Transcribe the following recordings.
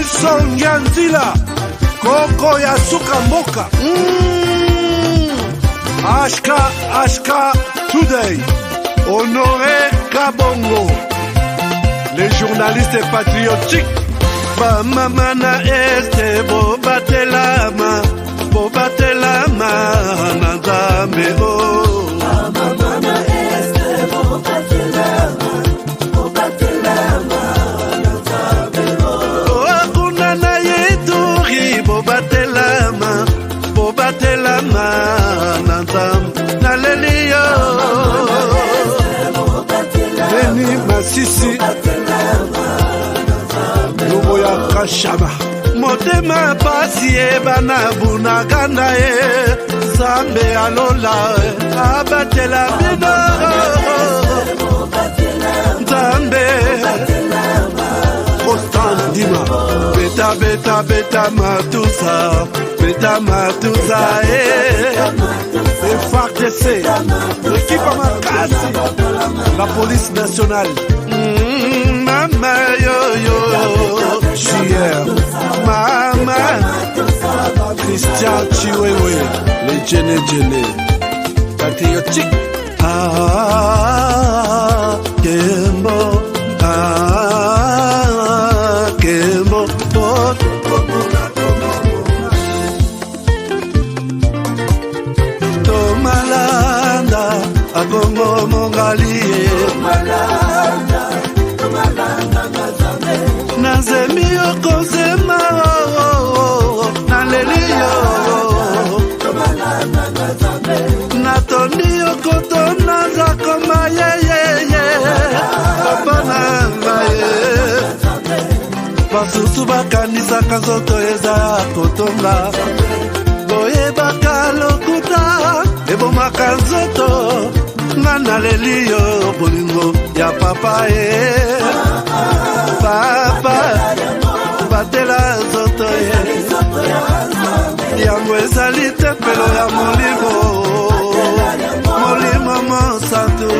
Nelson Yanzila Koko ya suka mboka Ashka Today Honoré Kabongo les journalistes patriotiques Bamamana este bobatelama Nanzambe Bamamana este bobatelama Nanzambe Akuna na yeturi bobatelama Nanzambe Naleliyo Beni Masisi Lumo ya Kashaba Motema pasi bana bunaganda Zambe alola abatela bino Zambe Constant Dima Beta matusa FARDC l'équipe à Makassi la police nationale Mama yo Chier Mama Christian Chiwewe les Djene patriotique Kembo Kembo Tomalanda Akongo Mongali Nazemi Okozema Naleliyo Natoni Okotona Zakoma Papa Namaye Basusu bakanisa kanzoto eza kotonga Boye bakalokuta Ebomaka nzoto Ngana leliyo bolingo ya papa Papa Batela nzoto Yango ezali tempelo ya molimo monsanto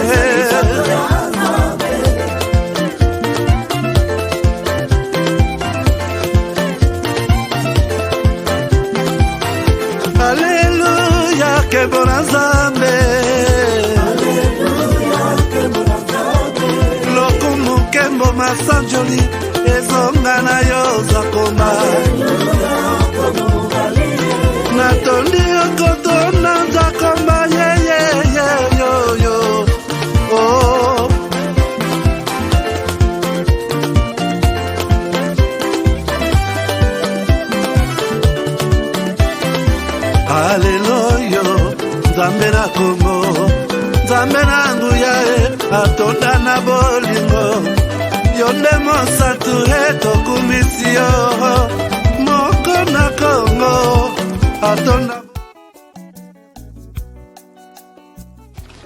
Alléluia kebona Nzambe Lokumu kembo masanjoli ezonga na yo zakoma Natondi okotona zakoma yo oh Alléluia Nzambe na Kongo Nzambe na nguya atonda na bolingo Yonde monsatu tokumisio Moko na Kongo atonda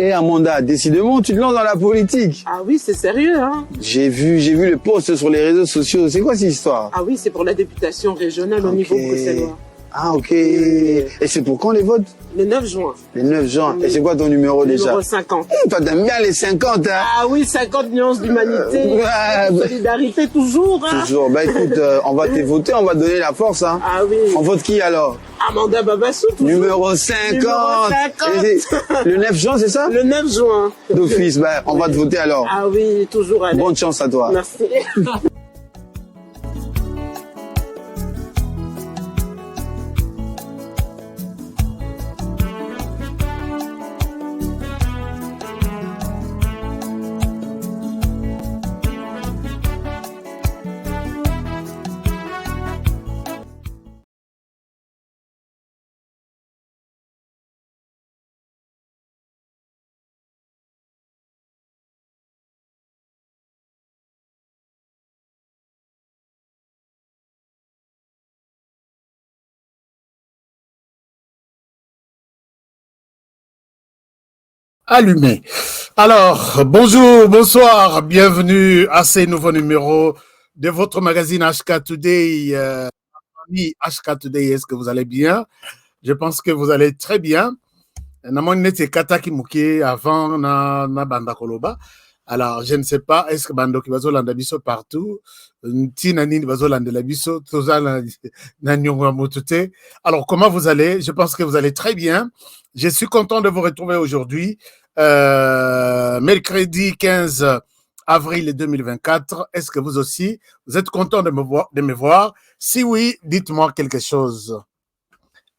Et Amanda, décidément, tu te lances dans la politique. Ah oui, c'est sérieux, hein. J'ai vu le post sur les réseaux sociaux. C'est quoi cette histoire? Ah oui, c'est pour la députation régionale au niveau bruxellois. Ah ok. Et c'est pour quand les votes? Le 9 juin. Le 9 juin. Et c'est quoi ton numéro déjà? Numéro 50. Toi t'aimes bien les 50 hein? Ah oui, 50 nuances d'humanité. Solidarité toujours hein. Toujours. Bah écoute, on va te voter, on va te donner la force hein. Ah oui. On vote qui alors? Amanda Babassou toujours. Numéro 50. Le 9 juin c'est ça? Le 9 juin. D'office, bah on va te voter alors. Ah oui, toujours allez. Bonne chance à toi. Merci. Allumé. Alors, bonjour, bonsoir, bienvenue à ce nouveau numéro de votre magazine HK Today. Ami HK Today, est-ce que vous allez bien? Je pense que vous allez très bien. Namoni nete kata ki muke avant na banda koloba. Alors, je ne sais pas, est-ce que Bando qui va zolanda biso partout, Tina Nini va zolanda la biso, Tozala Nanyonga Motute. Alors, comment vous allez? Je pense que vous allez très bien. Je suis content de vous retrouver aujourd'hui, mercredi 15 avril 2024. Est-ce que vous aussi, vous êtes content de me voir? Si oui, dites-moi quelque chose.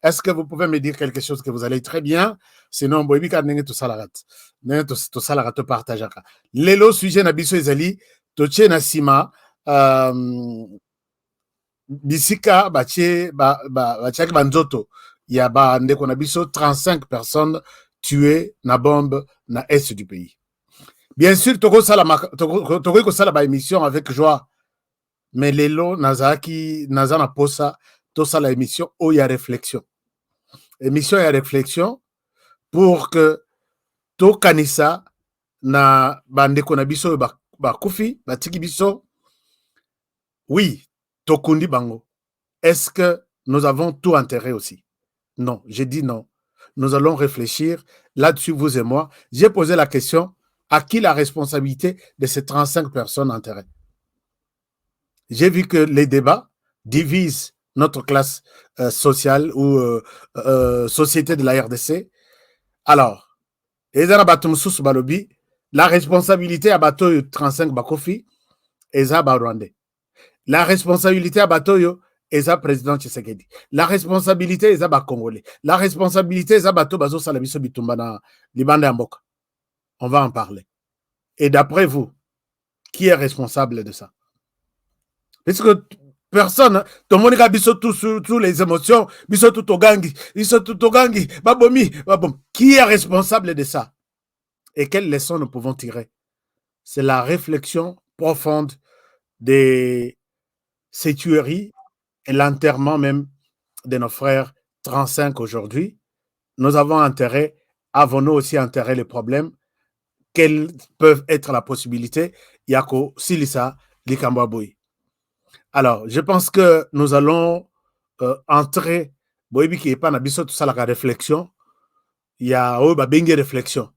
Est-ce que vous pouvez me dire quelque chose que vous allez très bien? Sinon, boybika nenge to salarat. Nenge to salarat to partageaka. Lelo sujet na biso ezali toche na sima bisika bache bache banzoto ya ba ndeko na biso 35 personnes tuées na bombe na est du pays. Bien sûr, toko sala ba émission avec joie. Mais lelo nazaki nazana posa to sala émission où il y a réflexion. Émission et réflexion pour que to kanisa na bandeko na biso ba kufi batiki biso. Oui, tokundi bango. Est-ce que nous avons tout enterré aussi? Non, j'ai dit non. Nous allons réfléchir là-dessus, vous et moi. J'ai posé la question, à qui la responsabilité de ces 35 personnes enterrées? J'ai vu que les débats divisent notre classe sociale ou société de la RDC. Alors, la responsabilité à Batoyo 35 Bakofi, Eza Barwande. La responsabilité à Batoyo, Eza président Tshisekedi. La responsabilité Eza Congolais. La responsabilité Eza Bato Bazo Salabiso Bitumbana Libanda Amboka. On va en parler. Et d'après vous, qui est responsable de ça? Parce que personne, tout le monde a biso tous les émotions, biso tout au gangi, babomi, babom. Qui est responsable de ça? Et quelles leçons nous pouvons tirer? C'est la réflexion profonde de ces tueries et l'enterrement même de nos frères 35 aujourd'hui. Nous avons enterré, avons-nous aussi enterré les problèmes? Quelles peuvent être la possibilité? Yako Silisa Likambabouy. Alors, je pense que nous allons entrer. Boyebi qui est pas nabiso tout ça la réflexion. Il y a bengi réflexion.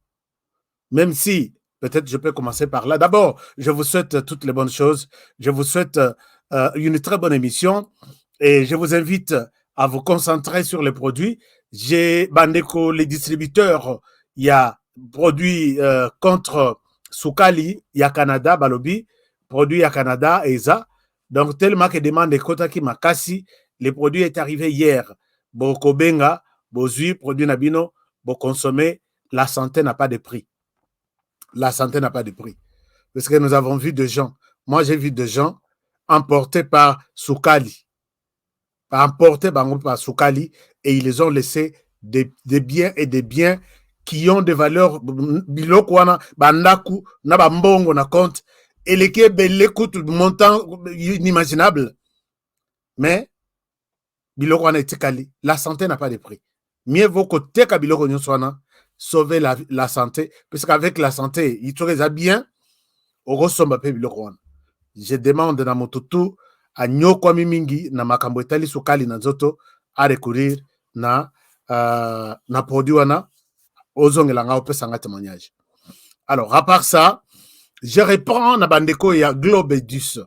Même si peut-être je peux commencer par là. D'abord, je vous souhaite toutes les bonnes choses. Je vous souhaite une très bonne émission et je vous invite à vous concentrer sur les produits. J'ai Bandeko, les distributeurs. Il y a produits contre Soukali, il y a Canada, Balobi, produits à Canada, ESA. Donc, tellement que demande de Kotaki Makasi, les produits est arrivé hier. Boko Benga, Bozui, produits Nabino, Bo consommer, la santé n'a pas de prix. La santé n'a pas de prix. Parce que nous avons vu des gens, moi j'ai vu des gens emportés par Soukali. Emportés par Soukali et ils les ont laissés des biens et des biens qui ont des valeurs bilokwana, bandaku, nabambongo na compte. Et les Québécois coûtent montant inimaginable. Mais, la santé n'a pas de prix. Mieux vaut que sauver la santé, parce qu'avec la santé, il serait bien, je demande à mon toutou, à Nyoko Mimingi, na makambo etali sukali na zoto, à recourir na produit wana, ozongelanga opesanga témoignage. Alors, à part ça, je reprends na bandeko ya Globedus.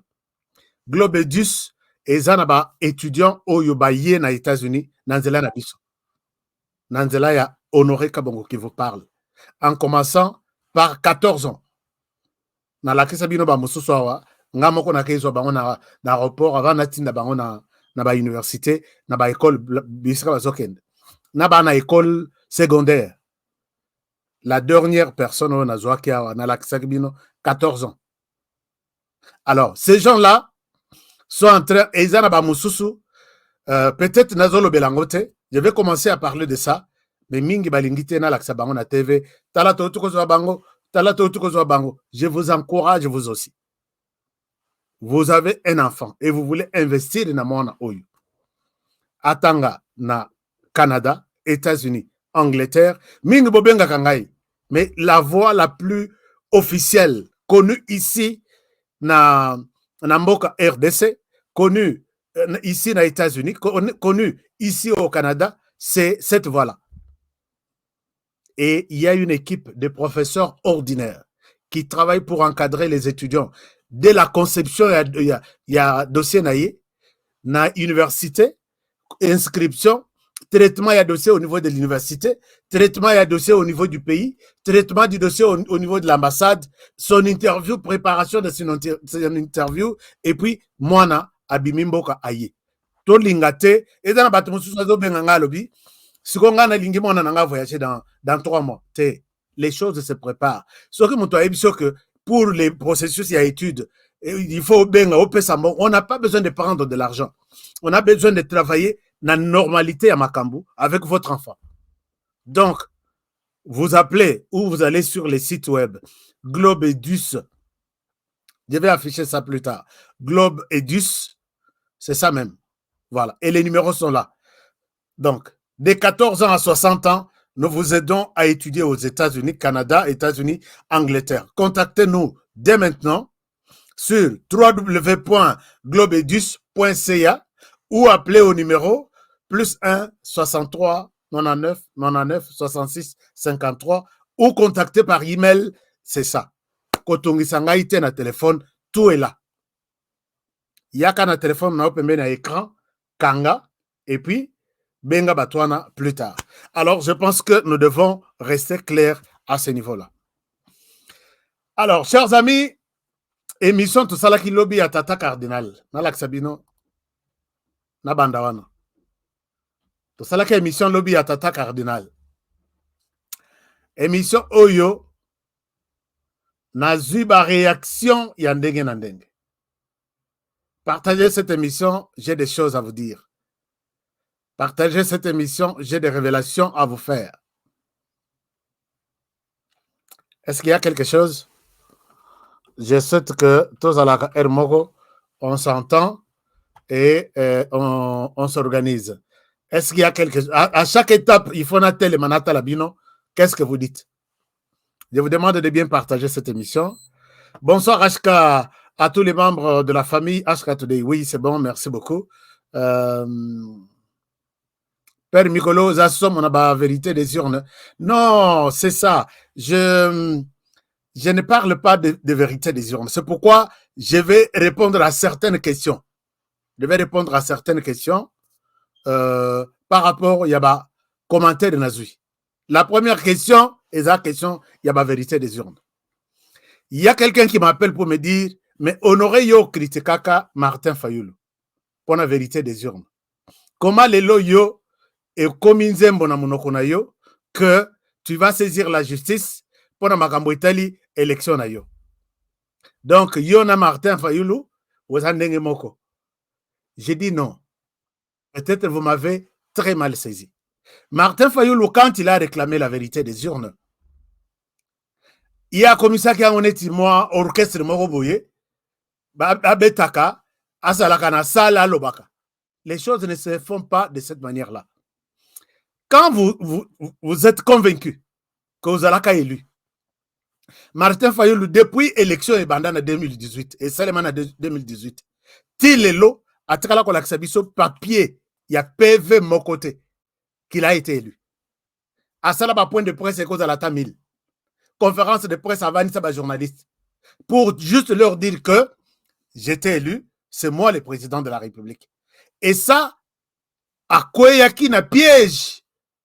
Globedus eza na ba étudiant oyo ba ye na États-Unis nanzela na biso. Nanzela ya Honoré Kabongo qui vous parle. En commençant par 14 ans. Na la kisa bino ba mususu awa nga moko na kezo bango na aéroport avant na tinda bango na ba université na ba école bisika bazokende. Na ba na école secondaire. La dernière personne on a zoaki awa na la kisa bino 14 ans. Alors, ces gens-là sont en train, et ils en ont peut-être Nazolo Belangote, je vais commencer à parler de ça, mais Mingi Balingite na laksa bango na TV, talato tukozo bango, je vous encourage, vous aussi. Vous avez un enfant et vous voulez investir dans mon oyo. Atanga na Canada, États-Unis, Angleterre, Mingi Bobenga Kangai, mais la voie la plus officielle connu ici na Mboka RDC, connu ici aux États-Unis, connu ici au Canada, c'est cette voie-là. Et il y a une équipe de professeurs ordinaires qui travaille pour encadrer les étudiants. Dès la conception, il y a dossier na université, inscription, traitement, il y a dossier au niveau de l'université, traitement, il y a dossier au niveau du pays, traitement du dossier au niveau de l'ambassade, son interview, préparation de son interview, et puis, Moana, Abimimboka Aye. To lingate, et dans la bâtiment sous sazo benganga lobby, si on a lingi mon nanga voyager dans 3 mois. Les choses se préparent. Ce que mon toit est que pour les processus et études, il faut benga au pesamo. On n'a pas besoin de prendre de l'argent. On a besoin de travailler dans la normalité à Makambu avec votre enfant. Donc, vous appelez ou vous allez sur les sites web Globe Edus. Je vais afficher ça plus tard. Globe Edus, c'est ça même. Voilà. Et les numéros sont là. Donc, de 14 ans à 60 ans, nous vous aidons à étudier aux États-Unis, Canada, États-Unis, Angleterre. Contactez-nous dès maintenant sur www.globedus.ca ou appelez au numéro +1 63 99 99 66 53 ou contactez par email. C'est ça. Kotongisanga ite na téléphone, tout est là. Il y a qu'un téléphone na open na écran. Kanga, et puis Benga Batouana plus tard. Alors, je pense que nous devons rester clairs à ce niveau-là. Alors, chers amis, émission tout ça là qui lobby à Tata Cardinal. Nalak Sabino, na bandawana. Tout ça là qui émission lobby à Tata Cardinal. Émission Oyo, na zuba réaction yandenge nandenge. Partagez cette émission, j'ai des choses à vous dire. Partagez cette émission, j'ai des révélations à vous faire. Est-ce qu'il y a quelque chose? Je souhaite que tous à la Hermogo, on s'entend et on s'organise. Est-ce qu'il y a quelque chose? À chaque étape, il faut noter les manata labino. Qu'est-ce que vous dites? Je vous demande de bien partager cette émission. Bonsoir, Ashka. À tous les membres de la famille Ashka Today. Oui, c'est bon, merci beaucoup. Père Mikolo, Zassom, on a la vérité des urnes. Non, c'est ça. Je ne parle pas de vérité des urnes. C'est pourquoi je vais répondre à certaines questions. Je vais répondre à certaines questions par rapport à commentaire de Nazui. La première question est la question, il y a la vérité des urnes. Il y a quelqu'un qui m'appelle pour me dire mais honoré yo critikaka Martin Fayulu pour la vérité des urnes. Comment les loyo et comme nzembo na monoko na yo que tu vas saisir la justice pour la makambo Italie élection na yo. Donc yo na Martin Fayulu vous andenge moko. J'ai dit non. Peut-être vous m'avez très mal saisi. Martin Fayulu quand il a réclamé la vérité des urnes, il y a comme ça qui a honnêtement moi orchestre moko boye. Les choses ne se font pas de cette manière-là. Quand vous êtes convaincu que vous allez élu, Martin Fayulu, depuis l'élection et bandana 2018, et seulement en 2018, Tilelo a trala ko laksabiso papier, il y a PV mon côté, qu'il a été élu. À ça, là, point de presse, et cause à la Tamil. Conférence de presse avant ça, journaliste. Pour juste leur dire que j'étais élu, c'est moi le président de la République. Et ça, à Koyaki na piège,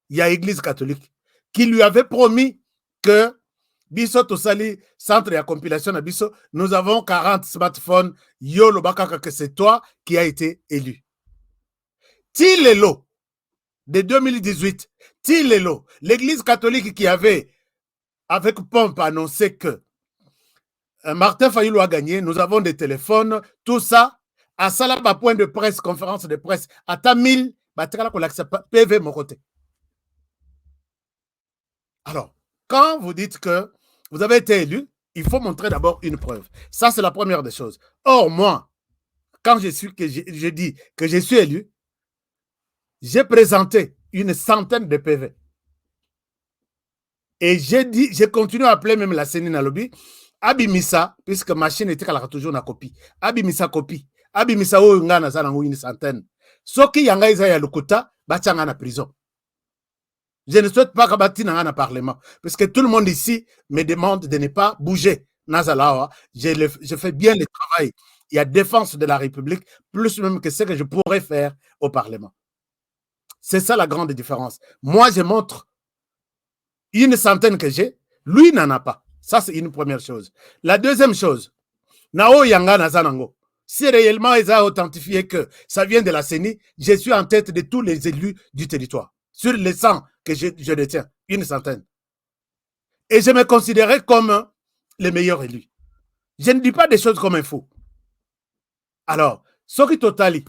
il y a l'Église catholique qui lui avait promis que Biso Tosali, centre de compilation à Biso, nous avons 40 smartphones, yo lo bakaka que c'est toi qui as été élu. Tilelo, de 2018, Tilelo, l'Église catholique qui avait, avec pompe, annoncé que Martin Fayulu a gagné, nous avons des téléphones, tout ça, à Salaba, point de presse, conférence de presse, à Tamil, PV mon côté. Alors, quand vous dites que vous avez été élu, il faut montrer d'abord une preuve. Ça, c'est la première des choses. Or, moi, quand j'ai dit que je suis élu, j'ai présenté une centaine de PV. Et j'ai continué à appeler même la CENI Nalobi, Abimisa, puisque machine était toujours na copie. Abimisa copie. Abimisa o ngana za nango une centaine. Soki yanga isa ya lokuta, bachanga na prison. Je ne souhaite pas que bati na parlement, parce que tout le monde ici me demande de ne pas bouger Nazalawa, je fais bien le travail. Il y a défense de la République, plus même que ce que je pourrais faire au Parlement. C'est ça la grande différence. Moi, je montre une centaine que j'ai, lui n'en a pas. Ça, c'est une première chose. La deuxième chose, Nao Yanga Nazanango. Si réellement ils ont authentifié que ça vient de la CENI, je suis en tête de tous les élus du territoire. Sur les 100 que je détiens, une centaine. Et je me considérais comme le meilleur élu. Je ne dis pas des choses comme un fou. Alors, ce qui totali,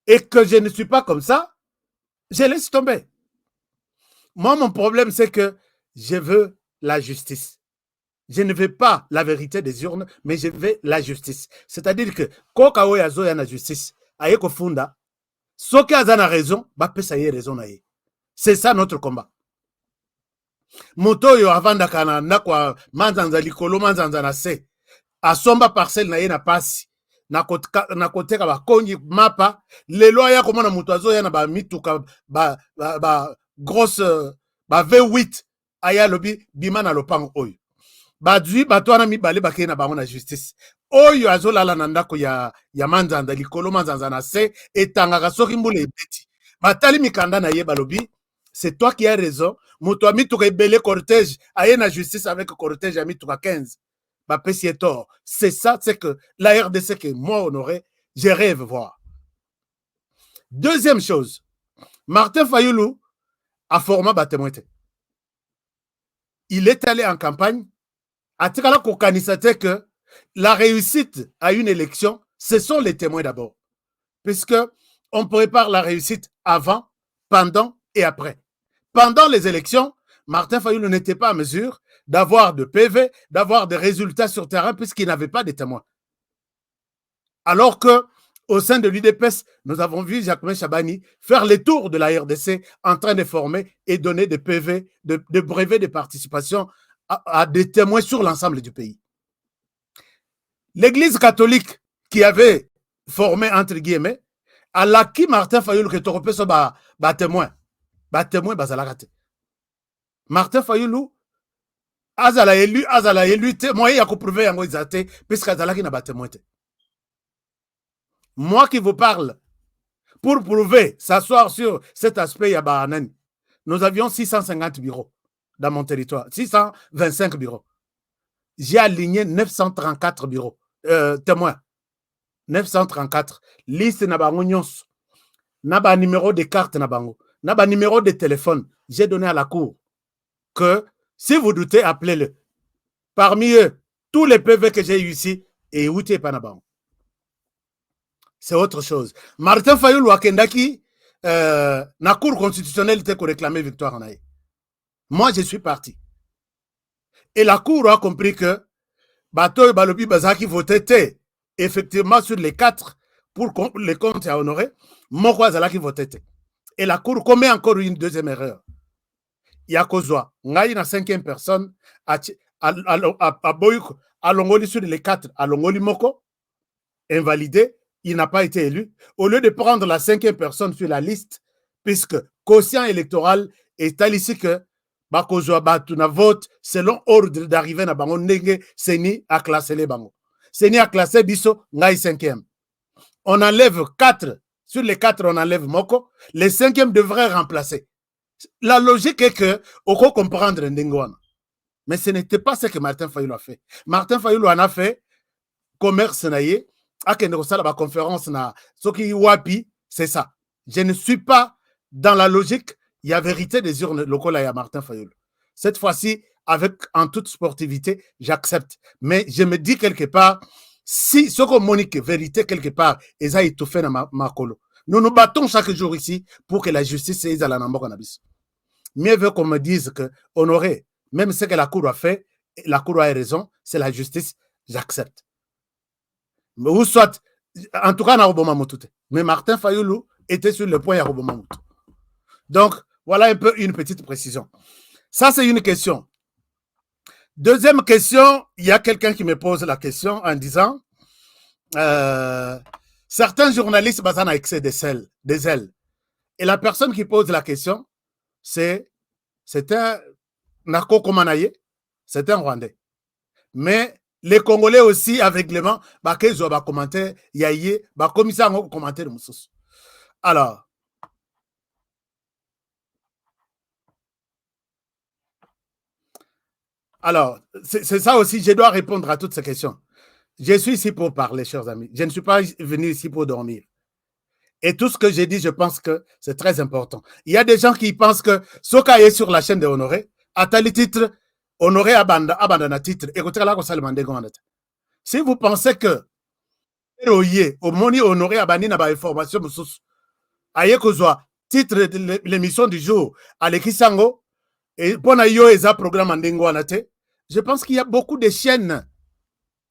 et que je ne suis pas comme ça, je laisse tomber. Moi, mon problème, c'est que je veux la justice. Je ne veux pas la vérité des urnes, mais je veux la justice. C'est-à-dire que, quand il y a la justice, il y a ce qui a raison, ça y est raison. C'est ça notre combat. Moto yo avant dakana na kwa manzanza likolo manzanza na se. Asomba parcelle na ye na pasi. Na koteka ba kongi mapa. Lelo ya komona moto azo ya na ba mituka ba grosse ba V8 aya lobi bima na lopango oyo. Badui bato wana mibale bakena bango na justice. Oyo azo lala na ndako ya manzanza likolo manzanza na se etangaka soki mbula ebeti. Batali mikanda na ye balobi, c'est toi qui as raison. Moto amituka ebele cortège aye na justice avec cortège amituka 15. Ba pesi tort. C'est ça, c'est que la RDC que moi honoré, je rêve voir. Deuxième chose, Martin Fayoulou a formé Batemoite. Il est allé en campagne. À Tikala Kokanisate que la réussite à une élection, ce sont les témoins d'abord. Puisque on prépare la réussite avant, pendant et après. Pendant les élections, Martin Fayoulou n'était pas en mesure d'avoir de PV, d'avoir des résultats sur terrain puisqu'il n'avait pas de témoins. Alors que au sein de l'UDPS, nous avons vu Jacquemin Chabani faire les tours de la RDC en train de former et donner des PV, de brevets de participation à des témoins sur l'ensemble du pays. L'Église catholique qui avait formé, entre guillemets, à l'acquis Martin Fayoulou que tu sur témoin. Témoin, Martin Fayoulou, azala élu, témoin, il y a prouvé yango izate, puisque azalaki na témoin. Moi qui vous parle, pour prouver, s'asseoir sur cet aspect, nous avions 650 bureaux dans mon territoire, 625 bureaux. J'ai aligné 934 bureaux, témoins. 934. Liste na bango nyonso. Na ba numéro de carte na bango. Na ba numéro de téléphone. J'ai donné à la cour que si vous doutez, appelez-le. Parmi eux, tous les PV que j'ai eu ici, et où t'es pas na bango. C'est autre chose. Martin Fayoulou Akendaki, na cour constitutionnelle était pour réclamer victoire en Aïe. Moi, je suis parti. Et la cour a compris que Bato et Balobi Bazaki votaient effectivement sur les 4 pour les comptes à honorer. Moko Zalaki votait. Et la cour commet encore une deuxième erreur. Yakozwa, Ngaï na 5e personne, à Boyuk, à Longoli sur les 4, à Longoli Moko, invalidé. Il n'a pas été élu. Au lieu de prendre la 5e personne sur la liste, puisque quotient électoral est ici que Bakozwa Batuna vote selon ordre d'arrivée na bango nenge Seni a classé les bango. Seni a classé Bisso Ngai 5e. On enlève 4. Sur les 4, on enlève Moko. Les 5e devraient remplacer. La logique est que on peut comprendre Ndengwana. Mais ce n'était pas ce que Martin Fayoulou a fait. Martin Fayoulou en a fait commerce naïe. À la conférence na soki wapi, c'est ça. Je ne suis pas dans la logique, il y a vérité des urnes locales à Martin Fayoulou. Cette fois-ci, avec en toute sportivité, j'accepte. Mais je me dis quelque part, si ce qu'on monique vérité quelque part, et ça tout fait dans ma colo. Nous nous battons chaque jour ici pour que la justice soit à la Nambo Cannabis. Mieux veut qu'on me dise que honorer, même ce que la Cour a fait, la Cour a raison, c'est la justice, j'accepte. Ou soit, en tout cas, mais Martin Fayoulou était sur le point à Robomamoutou. Donc, voilà un peu une petite précision. Ça, c'est une question. Deuxième question, il y a quelqu'un qui me pose la question en disant certains journalistes basent un excès des ailes. Et la personne qui pose la question, c'est un Nako Komanaye, c'est un Rwandais. Mais les Congolais aussi, avec les mains, ils ont commenté, yaye, comme ça, on commenté de Moussous. Alors, c'est ça aussi, je dois répondre à toutes ces questions. Je suis ici pour parler, chers amis. Je ne suis pas venu ici pour dormir. Et tout ce que j'ai dit, je pense que c'est très important. Il y a des gens qui pensent que Soka est sur la chaîne de Honoré, à tel titre, Honoré abandonne titre. Écoutez là, si vous pensez que au moni Honoré abandonne la information, aye kozwa titre de l'émission du jour, Aleki Sango, et pour yo eza programme en anate, je pense qu'il y a beaucoup de chaînes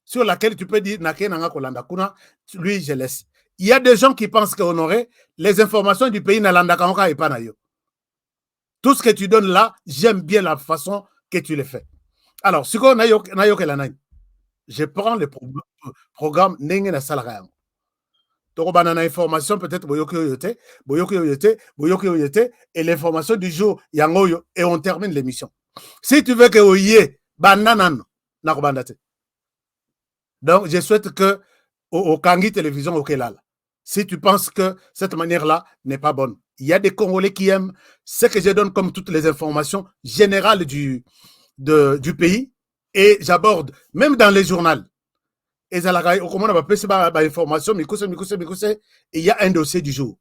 sur lesquelles tu peux dire Nake Nanga Kolanda Kuna, lui je laisse. Il y a des gens qui pensent qu'Honoré, les informations du pays n'alanda kanka et pas na yo. Tout ce que tu donnes là, j'aime bien la façon que tu le fais. Alors, ce qu'on a yo je prends le programme Nenge na Salaka. Banana information peut-être et l'information du jour yangoyo et on termine l'émission. Si tu veux que oye banana donc je souhaite que au Kangi télévision au Kelala, si tu penses que cette manière-là n'est pas bonne, il y a des Congolais qui aiment ce que je donne comme toutes les informations générales du pays et j'aborde même dans les journaux. Et il y a un dossier du jour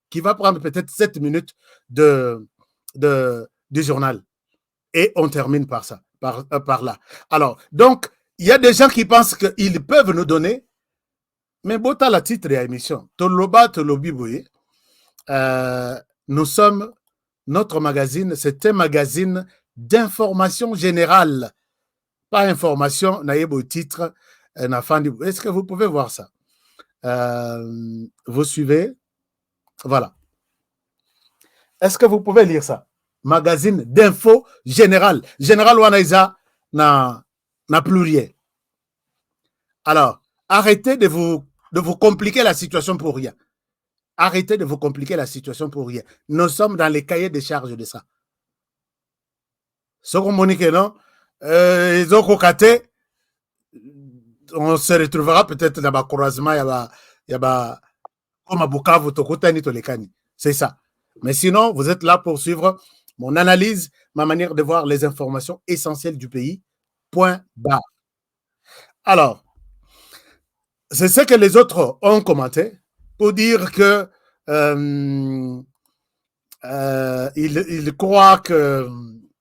qui va prendre peut-être 7 minutes du journal. Et on termine par ça, par là. Alors, donc, il y a des gens qui pensent qu'ils peuvent nous donner, mais bota la titre et émission. Toloba, Tolobi, boye. Nous sommes, notre magazine, c'est un magazine d'information générale. Pas information, naïbo titre. Est-ce que vous pouvez voir ça? Vous suivez? Voilà. Est-ce que vous pouvez lire ça? Magazine d'info général. Général Wanaïza na pluriel. Alors, arrêtez de vous compliquer la situation pour rien. Arrêtez de vous compliquer la situation pour rien. Nous sommes dans les cahiers de charges de ça. Ce qu'on monique, non? Ils ont cocaté. On se retrouvera peut-être dans le croisement, comme à Bukavu, Tokotani, Tolekani. C'est ça. Mais sinon, vous êtes là pour suivre mon analyse, ma manière de voir les informations essentielles du pays. Point barre. Alors, c'est ce que les autres ont commenté pour dire que ils croient que...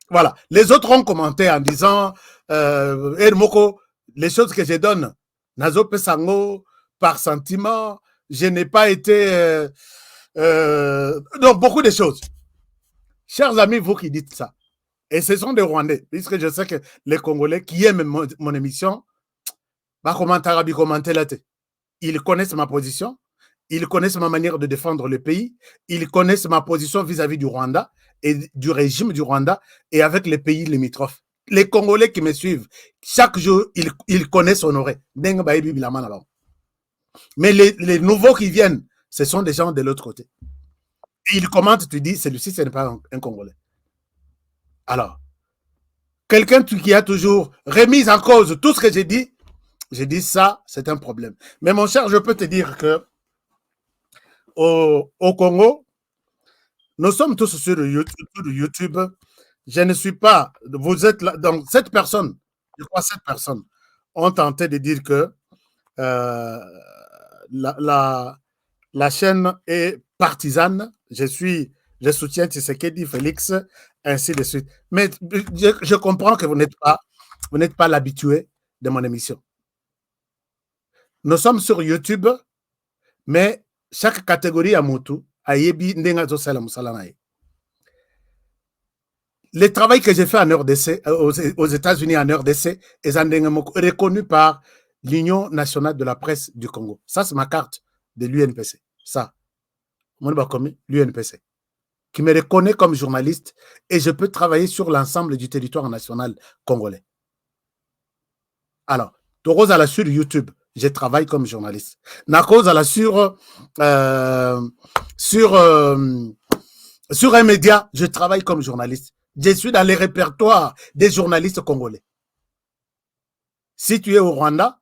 Voilà. Les autres ont commenté en disant Ermoko, les choses que je donne, Nazo Pesango, par sentiment, je n'ai pas été... donc, beaucoup de choses. Chers amis, vous qui dites ça, et ce sont des Rwandais, puisque je sais que les Congolais qui aiment mon émission, ils connaissent ma position, ils connaissent ma manière de défendre le pays, ils connaissent ma position vis-à-vis du Rwanda et du régime du Rwanda et avec les pays limitrophes. Les Congolais qui me suivent, chaque jour, ils connaissent Honoré. Mais les nouveaux qui viennent, ce sont des gens de l'autre côté. Et ils commentent, tu dis, celui-ci, ce n'est pas un Congolais. Alors, quelqu'un qui a toujours remis en cause tout ce que j'ai dit ça, c'est un problème. Mais mon cher, je peux te dire que au Congo, nous sommes tous sur YouTube. Je ne suis pas... Vous êtes là... Donc, cette personne, je crois 7 personnes, ont tenté de dire que la chaîne est partisane. Je soutiens Tshisekedi, Félix, ainsi de suite. Mais je comprends que vous n'êtes pas l'habitué de mon émission. Nous sommes sur YouTube, mais chaque catégorie a Moutou, a Yebi, Ndengazo Salam Salanaï. Le travail que j'ai fait en RDC, aux États-Unis en RDC, est reconnu par l'Union nationale de la presse du Congo. Ça, c'est ma carte de l'UNPC. Ça, l'UNPC, qui me reconnaît comme journaliste et je peux travailler sur l'ensemble du territoire national congolais. Alors, Torosa sur YouTube, je travaille comme journaliste. Nakosa sur un média, je travaille comme journaliste. Je suis dans les répertoires des journalistes congolais. Si tu es au Rwanda,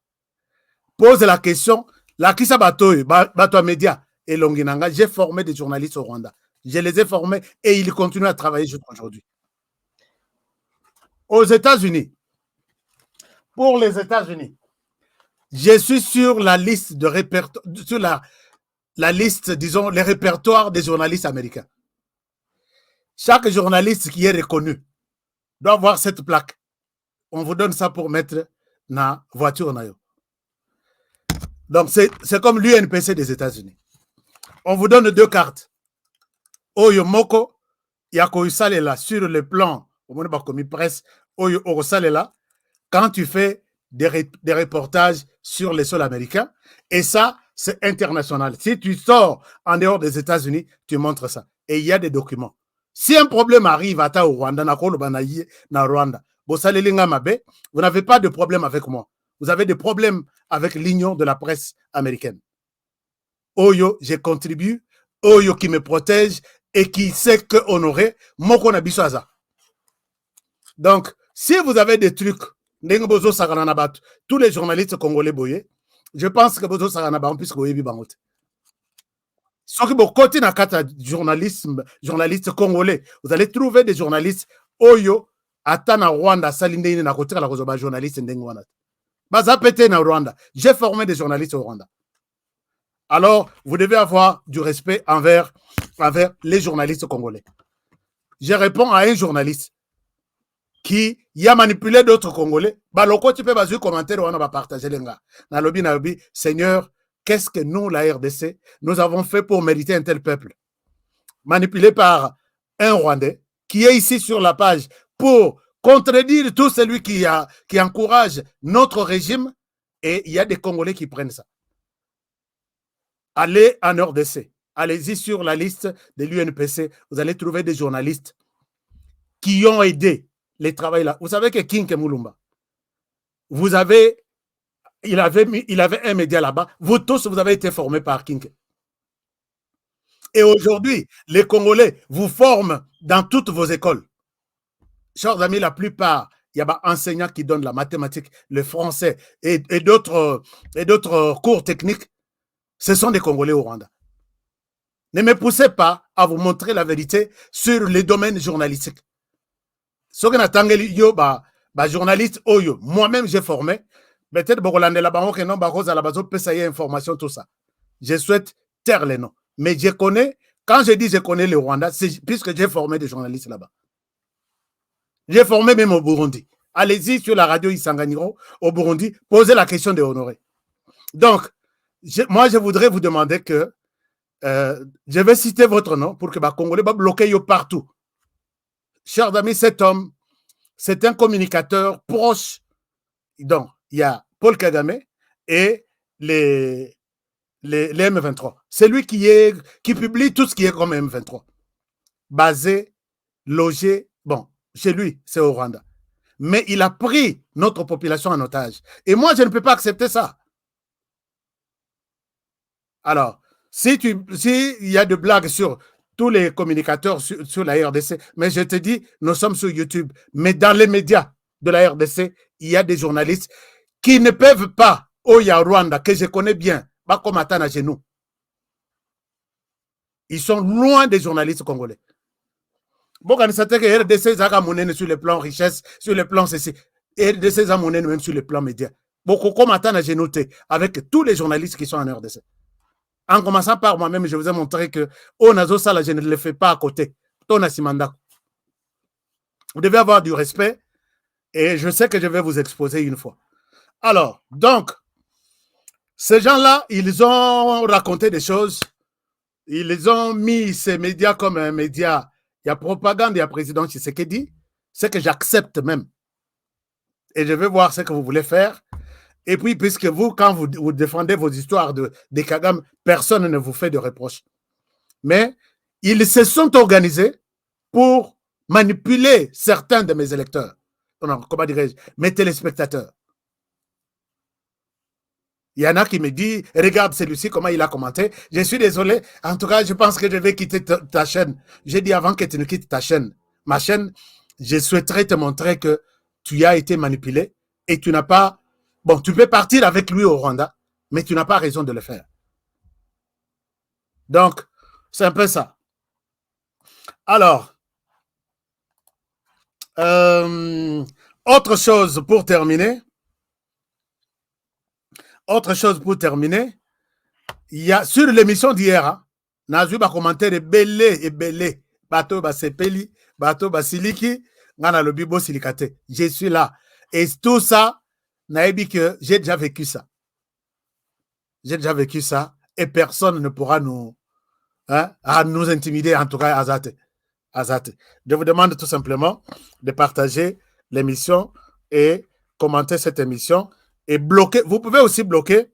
pose la question, la Kisa Batoy, Bato Média et Longinanga, j'ai formé des journalistes au Rwanda. Je les ai formés et ils continuent à travailler jusqu'à aujourd'hui. Aux États-Unis, pour les États-Unis, je suis sur la liste de répertoire, sur la liste, disons, les répertoires des journalistes américains. Chaque journaliste qui est reconnu doit avoir cette plaque. On vous donne ça pour mettre dans la voiture. Donc, c'est comme l'UNPC des États-Unis. On vous donne 2 cartes. Oyo Moko, Yako Usalela sur le plan, au moins comme presse, Oyo Orosalela, quand tu fais des reportages sur les sols américains, et ça, c'est international. Si tu sors en dehors des États-Unis, tu montres ça. Et il y a des documents. Si un problème arrive à au Rwanda, vous n'avez pas de problème avec moi. Vous avez des problèmes avec l'union de la presse américaine. Oyo, je contribue. Oyo qui me protège et qui sait que honorer, Moko Nabisoaza. Donc, si vous avez des trucs, tous les journalistes congolais boyés, je pense que Bozo Saranabat, puisque vous avez vu Bangote. Ce qui est côté de journaliste congolais, vous allez trouver des journalistes Oyo, Atana Rwanda, Salinde, na côté la journaliste Ndengwana. Baza pété na Rwanda. J'ai formé des journalistes au Rwanda. Alors, vous devez avoir du respect envers les journalistes congolais. Je réponds à un journaliste qui a manipulé d'autres Congolais. Baloko, tu peux baser commentaire, on va partager les gars. Nalobi, Seigneur, qu'est-ce que nous, la RDC, nous avons fait pour mériter un tel peuple? Manipulé par un Rwandais qui est ici sur la page pour contredire tout celui qui encourage notre régime, et il y a des Congolais qui prennent ça. Allez en RDC, allez-y sur la liste de l'UNPC, vous allez trouver des journalistes qui ont aidé les travailleurs là. Vous savez que King Mulumba, il avait un média là-bas, vous tous, vous avez été formés par King. Et aujourd'hui, les Congolais vous forment dans toutes vos écoles. Chers amis, la plupart, il y a des enseignants qui donnent la mathématique, le français et d'autres cours techniques. Ce sont des Congolais au Rwanda. Ne me poussez pas à vous montrer la vérité sur les domaines journalistiques. Ce que n'attendez yo journaliste oyo, moi-même j'ai formé. Peut-être Bokolande la banque non bako za la bazo pesaye information tout ça. Je souhaite taire les noms, mais je connais. Quand je dis je connais le Rwanda, c'est puisque j'ai formé des journalistes là-bas. J'ai formé même au Burundi. Allez-y sur la radio Isanganiro au Burundi, posez la question de Honoré. Donc, moi je voudrais vous demander que je vais citer votre nom pour que les Congolais va bloquer partout. Chers amis, cet homme, c'est un communicateur proche. Donc, il y a Paul Kagame et les M23. C'est lui qui publie tout ce qui est comme M23. Basé, logé, bon, chez lui, c'est au Rwanda. Mais il a pris notre population en otage. Et moi, je ne peux pas accepter ça. Alors, si il y a de blagues sur tous les communicateurs sur la RDC, mais je te dis, nous sommes sur YouTube, mais dans les médias de la RDC, il y a des journalistes qui ne peuvent pas, Oya Rwanda, que je connais bien, pas comme Atana chez nous. Ils sont loin des journalistes congolais. Bon, quand c'est que RDC a monnaie sur le plan richesse, sur le plan ceci, RDC a monnaie même sur le plan média. Beaucoup comme Atana, j'ai noté, avec tous les journalistes qui sont en RDC. En commençant par moi-même, je vous ai montré que Onazo Sala, je ne le fais pas à côté. Tona Simanda. Vous devez avoir du respect et je sais que je vais vous exposer une fois. Alors, donc, ces gens-là, ils ont raconté des choses. Ils ont mis ces médias comme un média. Il y a propagande, il y a président Tshisekedi. C'est que j'accepte même. Et je vais voir ce que vous voulez faire. Et puis, puisque vous, quand vous défendez vos histoires de Kagame, personne ne vous fait de reproches. Mais ils se sont organisés pour manipuler certains de mes électeurs. Non, comment dirais-je, mes téléspectateurs. Il y en a qui me disent, regarde celui-ci, comment il a commenté. Je suis désolé. En tout cas, je pense que je vais quitter ta chaîne. J'ai dit avant que tu ne quittes ta chaîne. Ma chaîne, je souhaiterais te montrer que tu as été manipulé et tu n'as pas Bon, tu peux partir avec lui au Rwanda, mais tu n'as pas raison de le faire. Donc, c'est un peu ça. Alors, autre chose pour terminer. Il y a sur l'émission d'hier, hein, Nazu ba commentaire belé et belé. Bato ba sepeli, bato ba siliki, ngana lobi bo silikate. Je suis là. Et tout ça, naebi que j'ai déjà vécu ça. J'ai déjà vécu ça et personne ne pourra nous, hein, à nous intimider, en tout cas, Azate. Je vous demande tout simplement de partager l'émission et commenter cette émission et bloquer. Vous pouvez aussi bloquer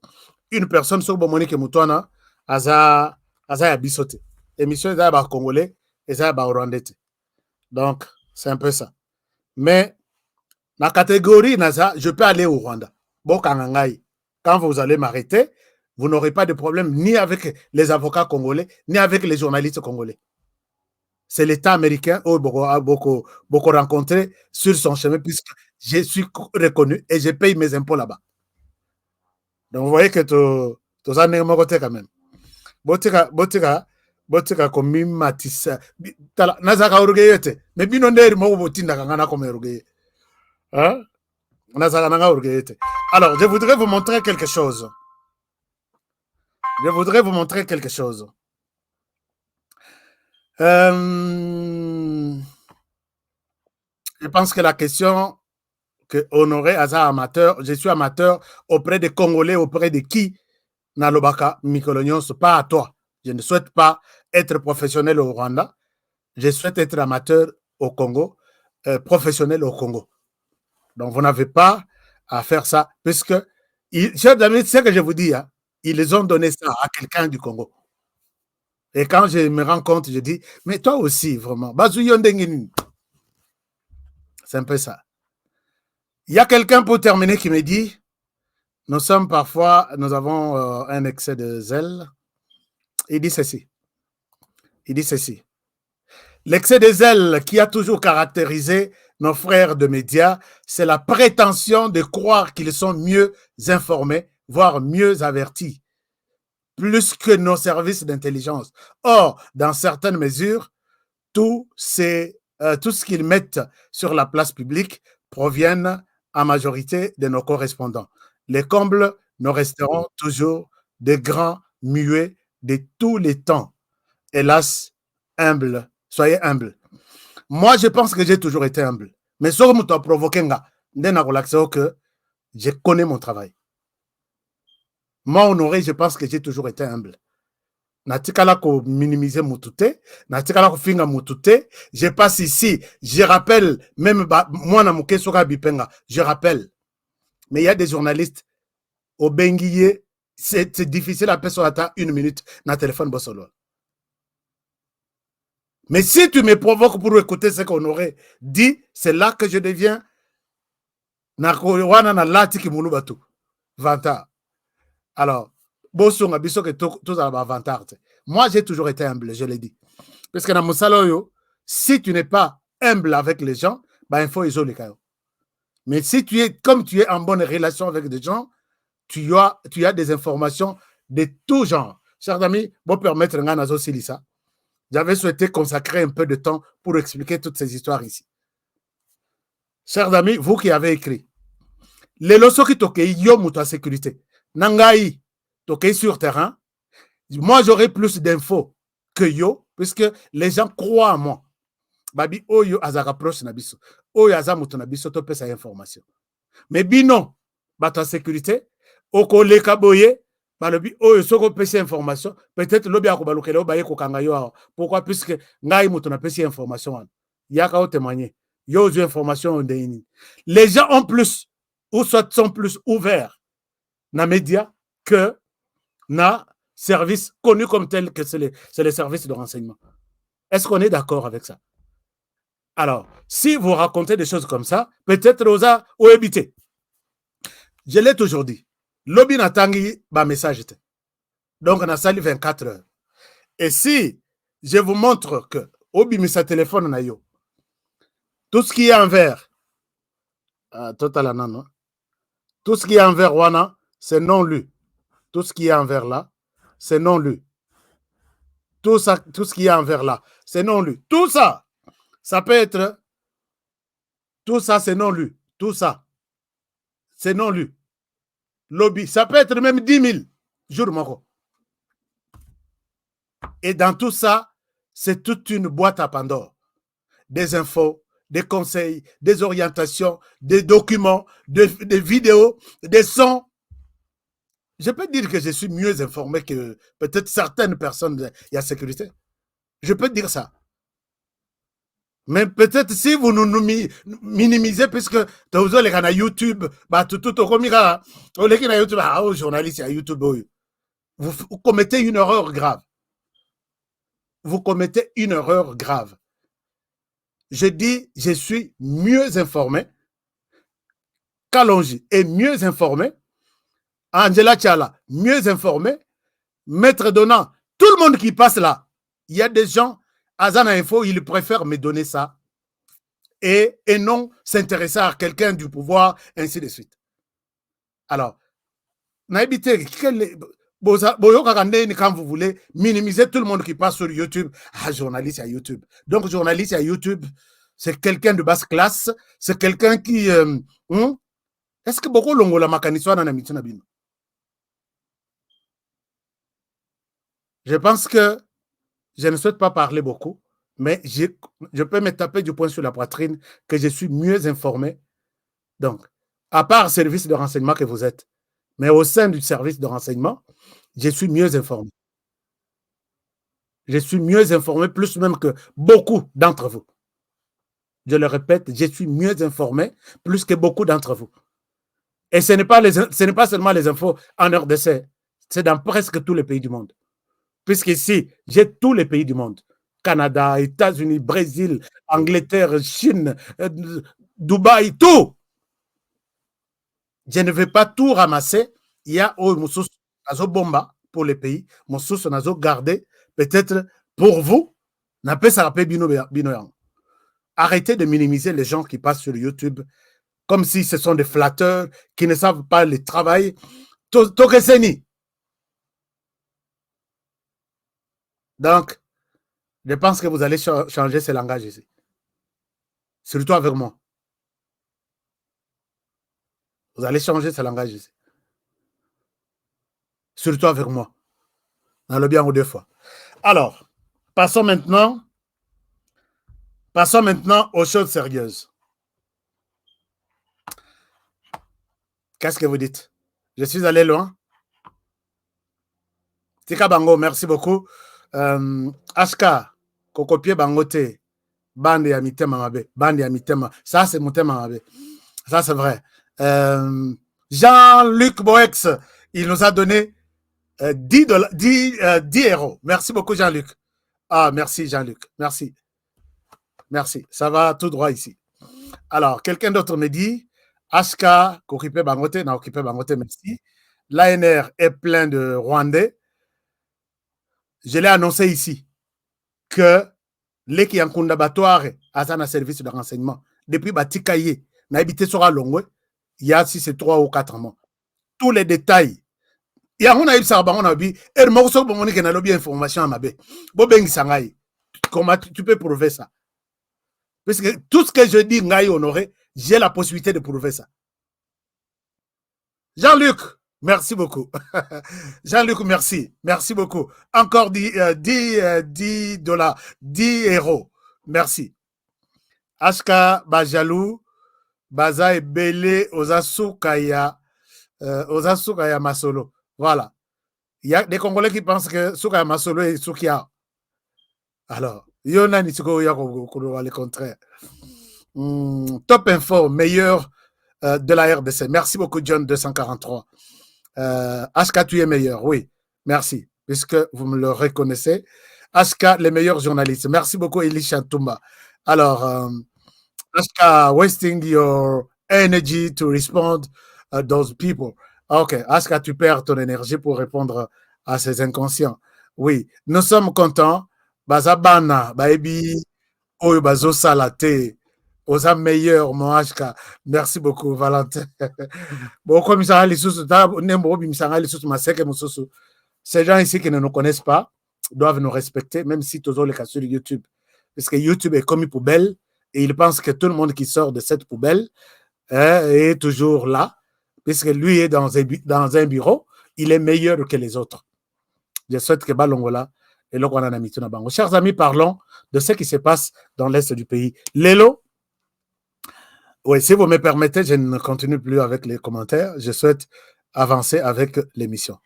une personne sur Monique Moutouana, Aza Yabisote. Émission est à Congolais et à Rwandais. Donc, c'est un peu ça. Mais, la catégorie Naza, je peux aller au Rwanda. Bon, quand vous allez m'arrêter, vous n'aurez pas de problème ni avec les avocats congolais, ni avec les journalistes congolais. C'est l'État américain où beaucoup rencontré sur son chemin, puisque je suis reconnu et je paye mes impôts là-bas. Donc, vous voyez que tout ça n'est pas quand même. Botika komi matisa. Nazaka urugeyete. Mais binonderi mo botinda kangana comme urugeye. Hein? Nazaka nanga urugeyete. Alors, je voudrais vous montrer quelque chose. Je pense que la question que Honoré Aza amateur, je suis amateur auprès des Congolais, auprès de qui Nalobaka Mikolonios, pas à toi. Je ne souhaite pas être professionnel au Rwanda. Je souhaite être amateur au Congo, professionnel au Congo. Donc, vous n'avez pas à faire ça, puisque, chers amis, c'est ce que je vous dis, hein, ils ont donné ça à quelqu'un du Congo. Et quand je me rends compte, je dis, mais toi aussi, vraiment, c'est un peu ça. Il y a quelqu'un pour terminer qui me dit, nous avons un excès de zèle. Il dit ceci. L'excès de zèle qui a toujours caractérisé nos frères de médias, c'est la prétention de croire qu'ils sont mieux informés, voire mieux avertis, plus que nos services d'intelligence. Or, dans certaines mesures, tout ce qu'ils mettent sur la place publique proviennent en majorité de nos correspondants. Les combles nous resteront toujours des grands muets de tous les temps. Hélas, humble. Soyez humble. Moi, je pense que j'ai toujours été humble. Mais ce que tu as provoqué, que je connais mon travail. Moi, Honoré, je pense que j'ai toujours été humble. Natikala ko minimiser mutute, natikala ko finga mutute. Je passe ici, je rappelle, même moi, na muke soka bipenga, je rappelle. Mais il y a des journalistes au Benguié, c'est difficile à personne attendre 1 minute dans le téléphone Bossolo. Mais si tu me provoques pour écouter ce qu'on aurait dit, c'est là que je deviens Nakowana na lati ki mulu batu. Vanta. Alors, Bossonga biso que tous à vantard. Moi, j'ai toujours été humble, je l'ai dit. Parce que dans mon salon, si tu n'es pas humble avec les gens, bah, il faut isoler. Mais si tu es, comme tu es en bonne relation avec des gens, tu as des informations de tout genre. Chers amis, bon permettre un nazo silisa. J'avais souhaité consacrer un peu de temps pour expliquer toutes ces histoires ici. Chers amis, vous qui avez écrit, les leçons qui toquent yo muto sécurité. Nangai toqué sur terrain. Moi, j'aurai plus d'infos que yo, puisque les gens croient en moi. Babi oyo azaka proche nabiso. Oyo azamuto nabiso to pesa information. Mais bino, bato sécurité, oko leka boye, balobi oyo soko pesa information, peut-être lobi akobalukele obaye ko kanga yo. Pourquoi? Puisque ngai muto na pesa information. Yaka o témoigner. Yo aux informations de ini. Les gens ont plus, ou soit sont plus ouverts na médias que na services connus comme tels que c'est les services de renseignement. Est-ce qu'on est d'accord avec ça? Alors, si vous racontez des choses comme ça, peut-être Rosa ou éviter. Je l'ai toujours dit. Lobby natangi ba message. Donc, on a sali 24 heures. Et si je vous montre que Obi mis sa téléphone na yo, tout ce qui est en vert, tout Tout ce qui est envers Wana, c'est non lu. Tout ce qui est envers là, c'est non lu. Tout ça, tout ce qui est envers là, c'est non lu. Tout ça, ça peut être. Tout ça, c'est non lu. Tout ça, c'est non lu. Lobby, ça peut être même 10 000 jours, Moko. Et dans tout ça, c'est toute une boîte à Pandore. Des infos, des conseils, des orientations, des documents, des vidéos, des sons. Je peux dire que je suis mieux informé que peut-être certaines personnes de la sécurité. Je peux dire ça. Mais peut-être si vous nous minimisez, puisque vous avez les YouTube, tout au YouTube, journalistes à YouTube, vous commettez une erreur grave. Vous commettez une erreur grave. Je dis, je suis mieux informé. Kalonji est mieux informé. Angela Tchala, mieux informé. Maître Donant, tout le monde qui passe là, il y a des gens, Azana Info, ils préfèrent me donner ça et non s'intéresser à quelqu'un du pouvoir, ainsi de suite. Alors, n'habitez quand vous voulez minimiser tout le monde qui passe sur YouTube. Ah, journaliste à YouTube. Donc, journaliste à YouTube, c'est quelqu'un de basse classe, c'est quelqu'un qui... Est-ce que beaucoup l'ont la mécanisme dans la mission? Je pense que je ne souhaite pas parler beaucoup, mais je peux me taper du poing sur la poitrine que je suis mieux informé. Donc, à part le service de renseignement que vous êtes, mais au sein du service de renseignement, je suis mieux informé. Je suis mieux informé, plus même que beaucoup d'entre vous. Je le répète, je suis mieux informé, plus que beaucoup d'entre vous. Et ce n'est pas seulement les infos en RDC, c'est dans presque tous les pays du monde. Puisqu'ici, j'ai tous les pays du monde. Canada, États-Unis, Brésil, Angleterre, Chine, Dubaï, tout. Je ne vais pas tout ramasser. Il y a Nazo Bomba pour les pays, Moussous Nazo gardé, peut-être pour vous. Arrêtez de minimiser les gens qui passent sur YouTube comme si ce sont des flatteurs qui ne savent pas le travail. Tokeseni. Donc, je pense que vous allez changer ce langage ici. Surtout avec moi. Vous allez changer ce langage ici. Surtout avec moi. Dans le bien ou deux fois. Alors, passons maintenant aux choses sérieuses. Qu'est-ce que vous dites? Je suis allé loin. Tika Bango, merci beaucoup. Ashka, Kokopie Bangote, Bande ya Mitema Mabe, Bande ya Mitema. Ça, c'est Mutema Mabe. Ça, c'est vrai. Jean-Luc Boex, il nous a donné 10 euros. Merci beaucoup, Jean-Luc. Ah, merci, Jean-Luc. Merci. Merci. Ça va tout droit ici. Alors, quelqu'un d'autre me dit, Ashka, Kokopie Bangote, n'a occupé Bangote, merci. L'ANR est plein de Rwandais. Je l'ai annoncé ici que les qui en condabatoire à un service de renseignement depuis Batikaye n'a habité sur Longwe, il y a si c'est 3 ou 4 mois. Tous les détails. Il y a un ça on a dit et morceau bon que na lobby information à mabe. Bobengi sangai. Comment tu peux prouver ça? Parce que tout ce que je dis ngai honoré, j'ai la possibilité de prouver ça. Jean-Luc, merci beaucoup. Jean-Luc, merci. Merci beaucoup. Encore 10 dollars, 10 euros. Merci. Ashka Bajalou, Baza et Belé, Osasukaya Masolo. Voilà. Il y a des Congolais qui pensent que Sukaya Masolo est Sukia. Alors, il y en a le contraire. Top info, meilleur de la RDC. Merci beaucoup, John 243. Ashka, tu es meilleur, oui, merci, puisque vous me le reconnaissez. Ashka, les meilleurs journalistes. Merci beaucoup, Elisha Toumba. Alors, Ashka, wasting your energy to respond those people. Ok, Ashka, tu perds ton énergie pour répondre à ces inconscients. Oui, nous sommes contents. Bazabana, Baebi, Oyo Bazo Salate. aux âmes meilleures, mon HK. Merci beaucoup, Valentin. Bon, comme ça, ces gens ici qui ne nous connaissent pas doivent nous respecter, même si toujours les cas sur YouTube. Parce que YouTube est comme une poubelle et ils pensent que tout le monde qui sort de cette poubelle est toujours là, puisque lui est dans un bureau, il est meilleur que les autres. Je souhaite que Balongola et le Bango. Chers amis, parlons de ce qui se passe dans l'est du pays. Lélo, oui, si vous me permettez, je ne continue plus avec les commentaires. Je souhaite avancer avec l'émission.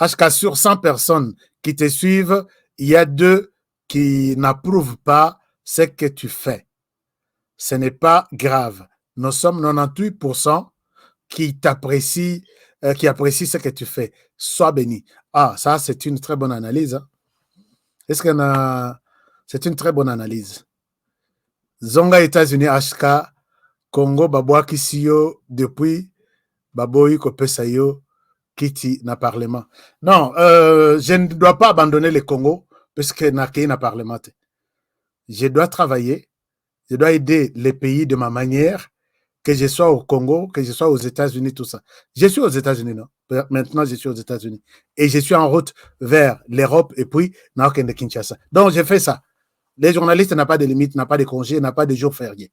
HK, sur 100 personnes qui te suivent, il y a 2 qui n'approuvent pas ce que tu fais. Ce n'est pas grave. Nous sommes 98% qui t'apprécient, qui apprécient ce que tu fais. Sois béni. Ah, ça, c'est une très bonne analyse. Hein? Est-ce que c'est une très bonne analyse? Zonga États-Unis, HK, Congo, Baboua Kisiyo, depuis Baboyi Kopesayo, Kiti na parlement. Non, je ne dois pas abandonner le Congo parce que n'a parlement. Je dois travailler, je dois aider les pays de ma manière, que je sois au Congo, que je sois aux États-Unis, tout ça. Je suis aux États-Unis, non? Maintenant, je suis aux États-Unis. Et je suis en route vers l'Europe et puis de Kinshasa. Donc, j'ai fait ça. Les journalistes n'ont pas de limite, n'ont pas de congés, n'ont pas de jours fériés.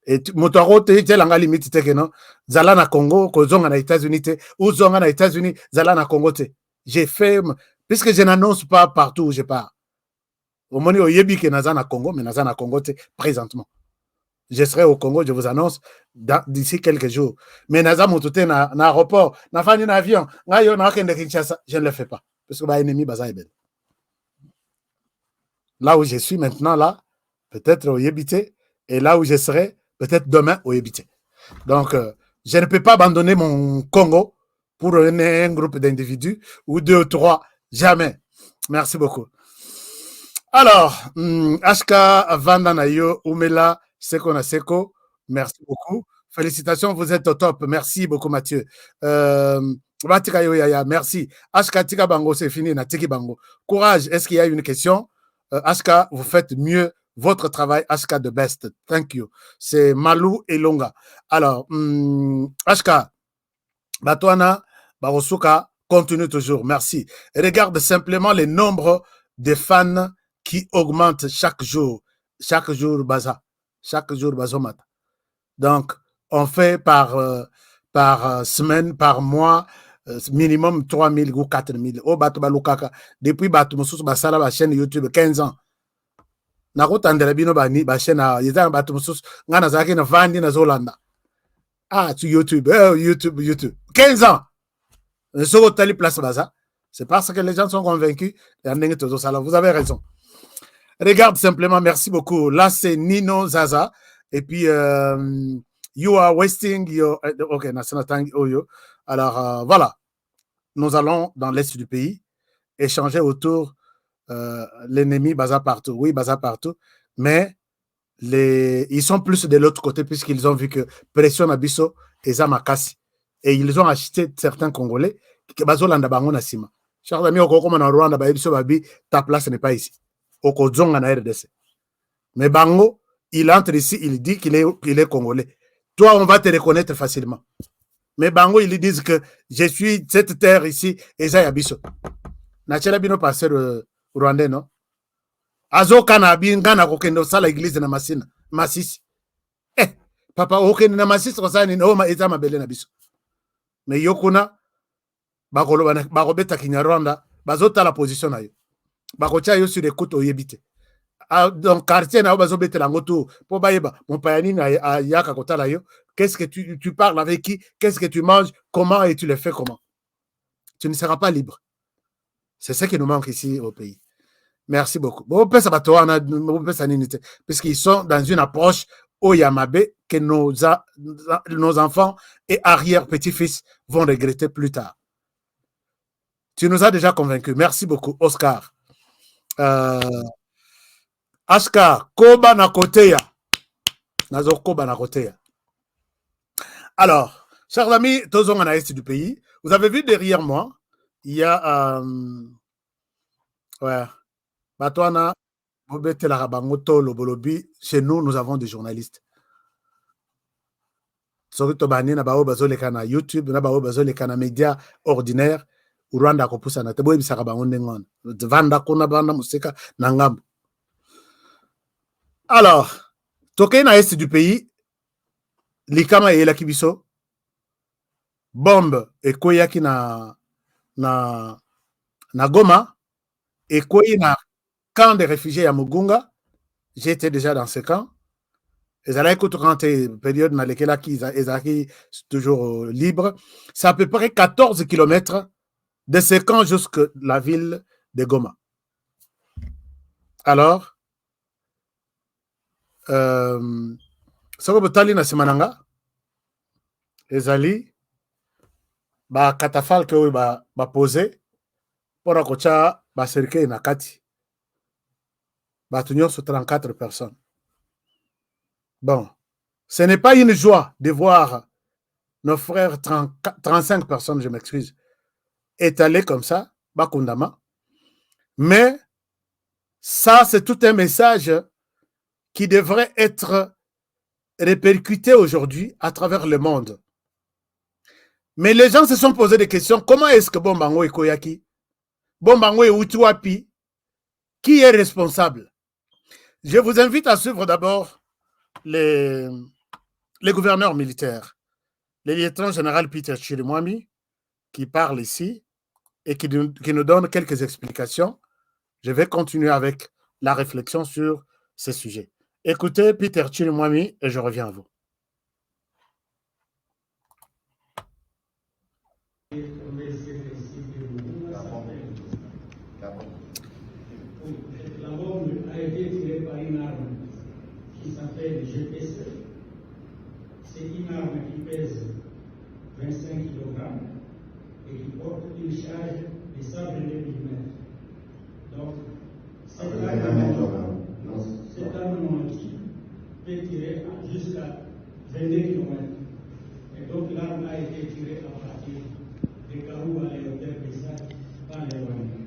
Et motoro te langa limite te que non zala na Congo ko zonga na États-Unis te ou zonga na États-Unis zala na Congo te. J'ai fait puisque je n'annonce pas partout où je pars. Au moment où yebi que naza na Congo mais naza na Congo te présentement. Je serai au Congo, je vous annonce d'ici quelques jours. Mais naza motote na aéroport, na fani na avion, nga yo na kende Kinshasa, je ne le fais pas parce que ba ennemi baza ebel. Là où je suis maintenant là, peut-être au Yébité et là où je serai peut-être demain au Yébité. Donc, je ne peux pas abandonner mon Congo pour un groupe d'individus ou 2 ou 3. Jamais. Merci beaucoup. Alors, HK Vandanayo Oumela Seko Naseko, merci beaucoup. Félicitations, vous êtes au top. Merci beaucoup, Mathieu. Merci. HK Tika Bango, c'est fini. Na Tiki Bango. Courage. Est-ce qu'il y a une question? HK, vous faites mieux votre travail, HK the best. Thank you. C'est Malou et Longa. Alors, HK, Batouana, Barosuka, continue toujours. Merci. Regarde simplement les nombres de fans qui augmentent chaque jour. Chaque jour, Baza. Chaque jour, Bazomat. Donc, on fait par semaine, par mois, minimum 3 000 ou 4 000. Oh, Batouba Lukaka. Depuis Batoumoussous, Basala, la chaîne YouTube, 15 ans. Nakotandela bino bani ba chaîne yeza batu mususu ngana zake na vandi na Zolanda. Ah, tu YouTube, YouTube. 15 ans. Soko tali place baza. C'est parce que les gens sont convaincus. Vous avez raison. Regarde simplement, merci beaucoup. Là, c'est Nino Zaza. Et puis, you are wasting your... Ok, alors, voilà. Nous allons dans l'est du pays échanger autour l'ennemi baza partout. Oui, baza partout. Mais ils sont plus de l'autre côté puisqu'ils ont vu que pression abisso et zamakasi. Et ils ont acheté certains Congolais qui bazolanda bango na sima. Chers amis, au Congo, en Rwanda, ta place n'est pas ici. Au Kozonga na RDC. Mais Bango, il entre ici, il dit qu'il est Congolais. Toi, on va te reconnaître facilement. Mais Bango, ils disent que je suis cette terre ici et ça y abisso. Nachela bino passer Rwandais, non? Azo kana bingana kokendo sala église na masina. Masisi. Papa, okende na masisi kosani na oma eza mabele na biso. Mais yokuna, bakobeta Kinyarwanda, bazota la position na yo. Bakocha yo sur les côtes oyebite. Donc, quartier na yo bazobete la ngoto, po bayeba, mon payani na yaka kotala yo. Qu'est-ce que tu parles avec qui? Qu'est-ce que tu manges? Comment et tu le fais comment? Tu ne seras pas libre. C'est ce qui nous manque ici au pays. Merci beaucoup. Puisqu'ils sont dans une approche au Yamabe que nos enfants et arrière-petits-fils vont regretter plus tard. Tu nous as déjà convaincus. Merci beaucoup, Oscar. Oscar, Koba Nakoteya. Nazo Koba Nakoteya. Alors, chers amis, tous en est du pays, vous avez vu derrière moi, il y a... ouais. Batouana, Chez nous, nous avons des journalistes. Surtout bani na bao bazoleka na YouTube, na bao bazoleka na média ordinaire, Rwanda kopusa na tebo ebisaka bango ndengon. Vanda kuna banda musika na ngambo. Alors, toke na est du pays, likama e la kibiso, bombe e koyaki na Goma, et koyi na camp de réfugiés à Mugunga. J'étais déjà dans ce camp. Ils allaient écouter quand période dans laquelle ils toujours libres. C'est à peu près 14 km de ce camp jusqu'à la ville de Goma. Alors, ce que Tali na Simananga, ils allaient, catafalque posé pour akocha cercueil na kati. Batunion sur 34 personnes. Bon, ce n'est pas une joie de voir nos frères, 35 personnes, je m'excuse, étalés comme ça, Bakundama. Mais ça, c'est tout un message qui devrait être répercuté aujourd'hui à travers le monde. Mais les gens se sont posé des questions. Comment est-ce que Bombango et Koyaki, Bombango et Utuapi, qui est responsable? Je vous invite à suivre d'abord les gouverneurs militaires. Le lieutenant général Peter Chirimwami, qui parle ici et qui nous donne quelques explications. Je vais continuer avec la réflexion sur ce sujet. Écoutez Peter Chirimwami et je reviens à vous. La bombe a été tirée par une arme qui s'appelle GPC. C'est une arme qui pèse 25 kg et qui porte une charge de 122 mm. Donc, cette arme qui peut tirer jusqu'à 22 km. Et donc, l'arme a été tirée à partir de Karoua et l'hôtel Pessac par les Rwandais.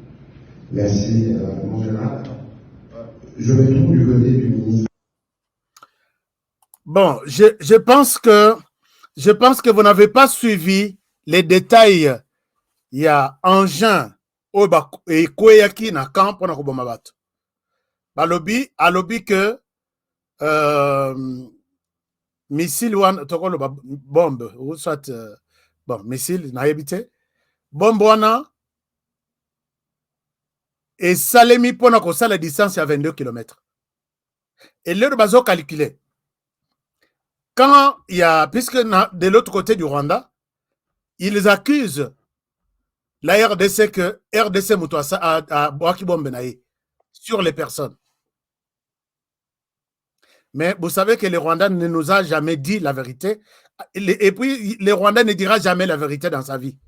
Merci, mon général. Je me trouve du côté du ministre. Bon, je pense que vous n'avez pas suivi les détails. Il y a engin et Koyaki na camp pour na bato. Balobi que missile wan toko lo bombe ou soit bon missile na habité bombe wana et salemi pour na kosa la distance à 22 km. Et leur bazo calculé. Quand il y a, puisque de l'autre côté du Rwanda, ils accusent la RDC que RDC Moutouassa a Boaki Bombenaï sur les personnes. Mais vous savez que le Rwanda ne nous a jamais dit la vérité. Et puis, le Rwanda ne dira jamais la vérité dans sa vie.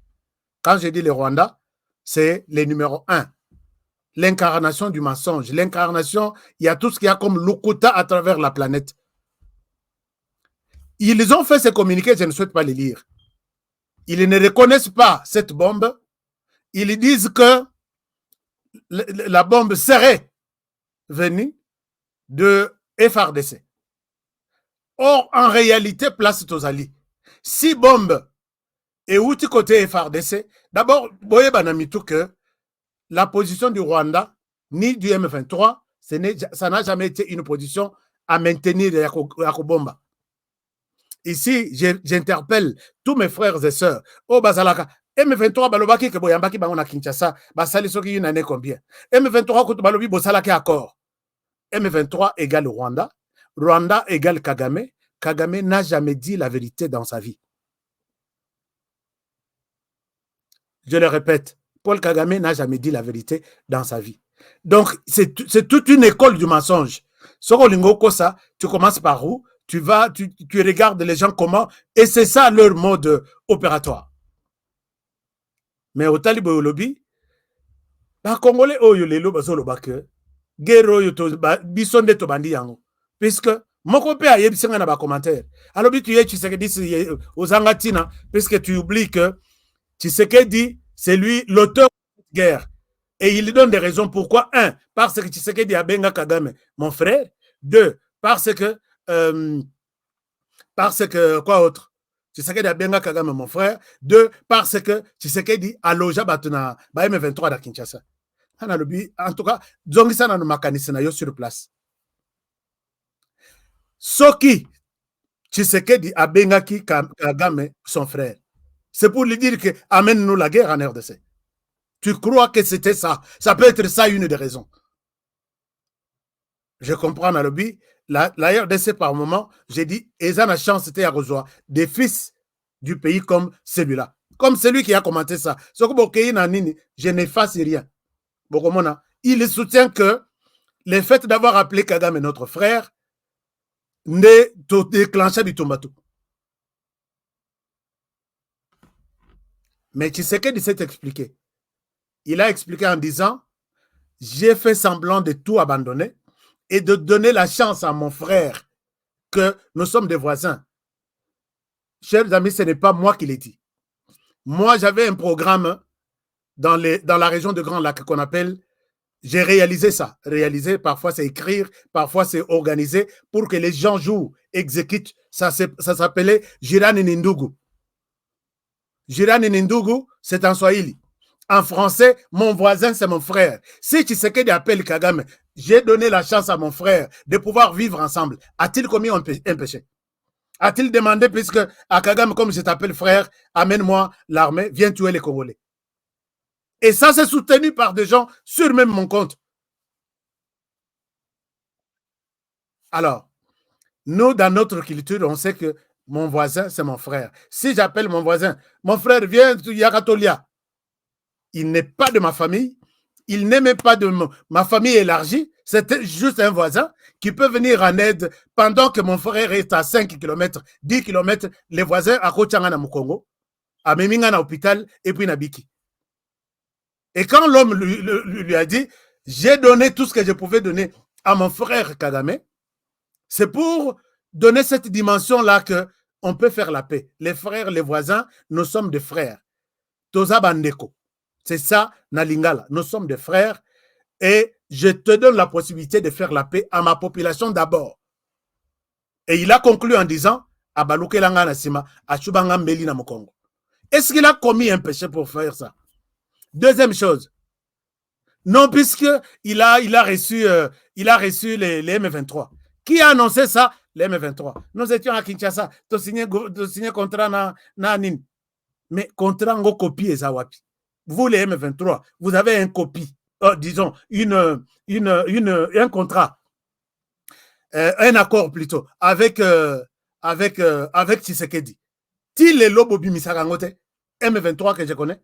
Quand je dis le Rwanda, c'est le numéro 1. L'incarnation du mensonge. L'incarnation, il y a tout ce qu'il y a comme Lukuta à travers la planète. Ils ont fait ces communiqués, je ne souhaite pas les lire. Ils ne reconnaissent pas cette bombe. Ils disent que la bombe serait venue de FRDC. Or, en réalité, place Tozali. Si bombe est outil côté FRDC, d'abord, voyez Banamitou que la position du Rwanda, ni du M23, ça n'a jamais été une position à maintenir Yakobomba. Ici, j'interpelle tous mes frères et sœurs. Oh, Bazalaka, M23, balobaki ke boyambaki bango Kinshasa, basali soki une année combien? M23, kutu balobi bosalaki accord. M23 égale Rwanda. Rwanda égale Kagame. Kagame n'a jamais dit la vérité dans sa vie. Je le répète, Paul Kagame n'a jamais dit la vérité dans sa vie. Donc, c'est toute une école du mensonge. Sorolingo Kosa, tu commences par où? Tu regardes les gens comment, et c'est ça leur mode opératoire. Mais au Talibo Olobi, les Congolais, oyolelo bazoloba que guerre bisonde to bandi yango, puisque mon copain a yebisanga na ba commentaire. Alors tu es Tshisekedi aux Angatina, puisque tu oublies que Tshisekedi c'est lui l'auteur de cette guerre. Et il donne des raisons pourquoi. 1, parce que Tshisekedi a benga Kagame, mon frère. 2, parce que quoi autre? Tshisekedi a benga Kagame, mon frère. 2, parce que Tshisekedi a logé Batuna, M23 à Kinshasa. En tout cas, Zongi na makanisi na yo sur place. Soki Tshisekedi a bengaki Kagame, son frère. C'est pour lui dire que amène-nous la guerre en RDC. Tu crois que c'était ça? Ça peut être ça une des raisons. Je comprends dans le but. La RDC par moment, j'ai dit, ils ont la chance c'était à rejoindre des fils du pays comme celui-là. Comme celui qui a commenté ça. Je n'efface rien. Il soutient que le fait d'avoir appelé Kagame notre frère n'est déclenché du tombatou. Mais Tshisekedi s'est expliqué. Il a expliqué en disant, j'ai fait semblant de tout abandonner et de donner la chance à mon frère que nous sommes des voisins. Chers amis, ce n'est pas moi qui l'ai dit. Moi, j'avais un programme dans la région de Grand Lac qu'on appelle, j'ai réalisé ça. Réaliser, parfois c'est écrire, parfois c'est organiser pour que les gens jouent, exécutent. Ça s'appelait Jirani Nindugu. Jirani Nindugu, c'est en Swahili. En français, mon voisin, c'est mon frère. Si Tshisekedi appelle Kagame, j'ai donné la chance à mon frère de pouvoir vivre ensemble. A-t-il commis un péché? A-t-il demandé, puisque à Kagame, comme je t'appelle frère, amène-moi l'armée, viens tuer les Congolais? Et ça, c'est soutenu par des gens sur même mon compte. Alors, nous, dans notre culture, on sait que mon voisin, c'est mon frère. Si j'appelle mon voisin, mon frère, viens, Yakatolia. Il n'est pas de ma famille. Il n'est même pas de ma famille élargie. C'est juste un voisin qui peut venir en aide pendant que mon frère est à 5 km, 10 km, les voisins à Kochangana Mukongo, à Memingana hôpital et puis Nabiki. Et quand l'homme lui a dit, j'ai donné tout ce que je pouvais donner à mon frère Kagame, c'est pour donner cette dimension-là qu'on peut faire la paix. Les frères, les voisins, nous sommes des frères. Toza Bandeko. C'est ça, Nalingala. Nous sommes des frères et je te donne la possibilité de faire la paix à ma population d'abord. Et il a conclu en disant, Abalukelanga Nasima, Achubanga Mbeli na Mokongo. Est-ce qu'il a commis un péché pour faire ça? Deuxième chose. Non, puisqu'il a reçu les M23. Qui a annoncé ça? Les M23. Nous étions à Kinshasa. Tu as signé contrat na Nin. Mais contrat en copie et Zawapi. Vous, les M23, vous avez une copie, disons, un contrat, un accord plutôt, avec Tshisekedi. Ti les lobobi misarangote, M23 que je connais.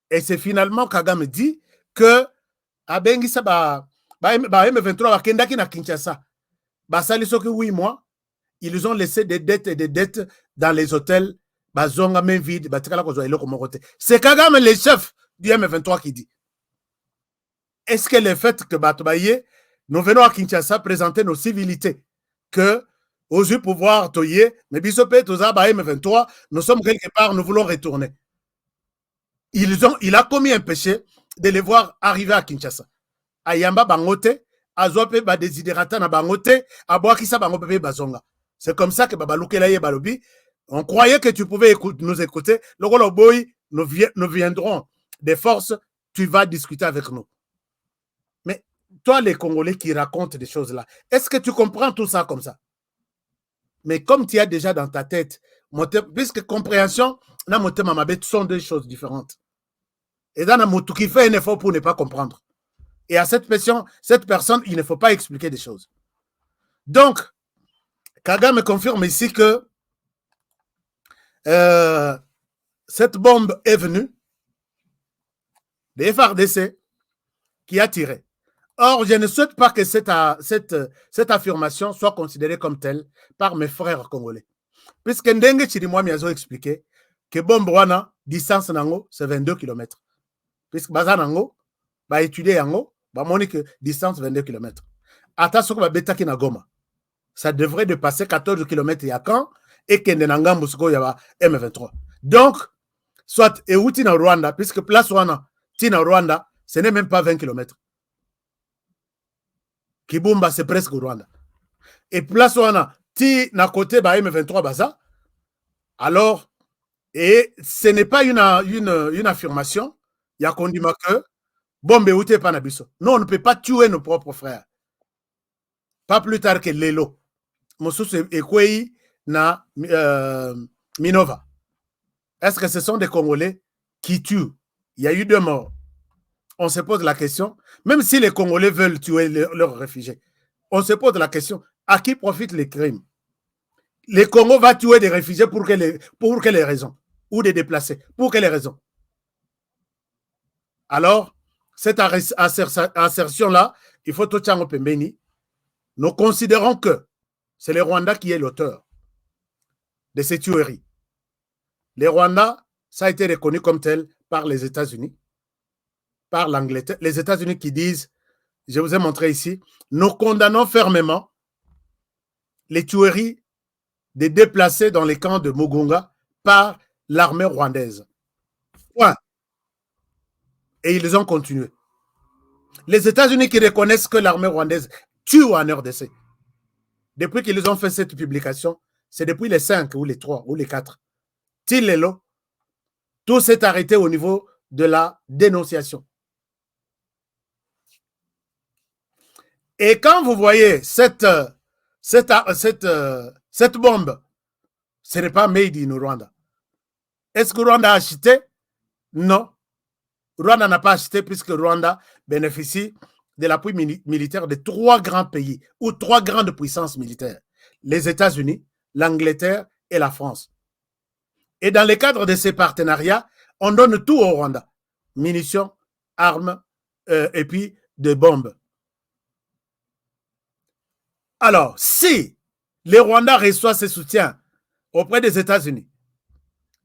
Et c'est finalement Kagame dit que Abengisa M23 va kendaki na Kinshasa. Basali soki 8 mois, ils ont laissé des dettes et des dettes dans les hôtels. C'est Kagame, le chef du M23, qui dit. Est-ce que le fait que Batobaye, nous venons à Kinshasa présenter nos civilités, que aux yeux pouvoir toyer, mais Bisopé, Toza, M23, nous sommes quelque part, nous voulons retourner. Il a commis un péché de les voir arriver à Kinshasa. Ayamba Bangote, Azope Badesiderata na Bangote, Aboakisa Bangope Bazonga. C'est comme ça que Babalukelaye Balobi. On croyait que tu pouvais nous écouter. Le boy, nous viendrons des forces, tu vas discuter avec nous. Mais toi, les Congolais qui racontent des choses là, est-ce que tu comprends tout ça comme ça? Mais comme tu as déjà dans ta tête, puisque compréhension, sont deux choses différentes. Et dans la qui fait un effort pour ne pas comprendre. Et à cette personne, il ne faut pas expliquer des choses. Donc, Kagame confirme ici que cette bombe est venue des FARDC qui a tiré. Or, je ne souhaite pas que cette affirmation soit considérée comme telle par mes frères congolais. Puisque Ndenge Chirimwa Miazo expliqué que bombe wana, distance nango, c'est 22 km. Puisque baza nango, ba étudier yango, ba moni que distance 22 km. Ata soko ba betaki na Goma. Ça devrait dépasser 14 km ya quand et que Ndenangambu soko ya M23. Donc, soit Euti na Rwanda, puisque place wana, ti na Rwanda, Ce n'est même pas 20 km. Kibumba, c'est presque au Rwanda. Et place wana, ti na côté ba M23 baza, alors, et ce n'est pas une affirmation, il y a qu'on dit que bombe ou pas nabiso. Non, on ne peut pas tuer nos propres frères. Pas plus tard que Lelo. Mosusu Ekwei na Minova. Est-ce que ce sont des Congolais qui tuent? Il y a eu 2 morts. On se pose la question, même si les Congolais veulent tuer leurs réfugiés, on se pose la question, à qui profitent les crimes? Les Congo va tuer des réfugiés pour quelles raisons? Ou des déplacés, pour quelles raisons? Alors, cette assertion-là, il faut tout tchango pembeni. Nous considérons que c'est le Rwanda qui est l'auteur de ces tueries. Le Rwanda, ça a été reconnu comme tel par les États-Unis, par l'Angleterre. Les États-Unis qui disent, je vous ai montré ici, nous condamnons fermement les tueries des déplacés dans les camps de Mugunga par l'armée rwandaise. Point. Et ils ont continué. Les États-Unis qui reconnaissent que l'armée rwandaise tue en RDC. Depuis qu'ils ont fait cette publication, c'est depuis les 5 ou les 3 ou les 4. Tilelo, tout s'est arrêté au niveau de la dénonciation. Et quand vous voyez cette bombe, ce n'est pas made in Rwanda. Est-ce que Rwanda a acheté? Non. Rwanda n'a pas acheté puisque Rwanda bénéficie de l'appui militaire de 3 grands pays ou 3 grandes puissances militaires. Les États-Unis, l'Angleterre et la France. Et dans le cadre de ces partenariats, on donne tout au Rwanda. Munitions, armes et puis des bombes. Alors, si les Rwandais reçoivent ce soutien auprès des États-Unis,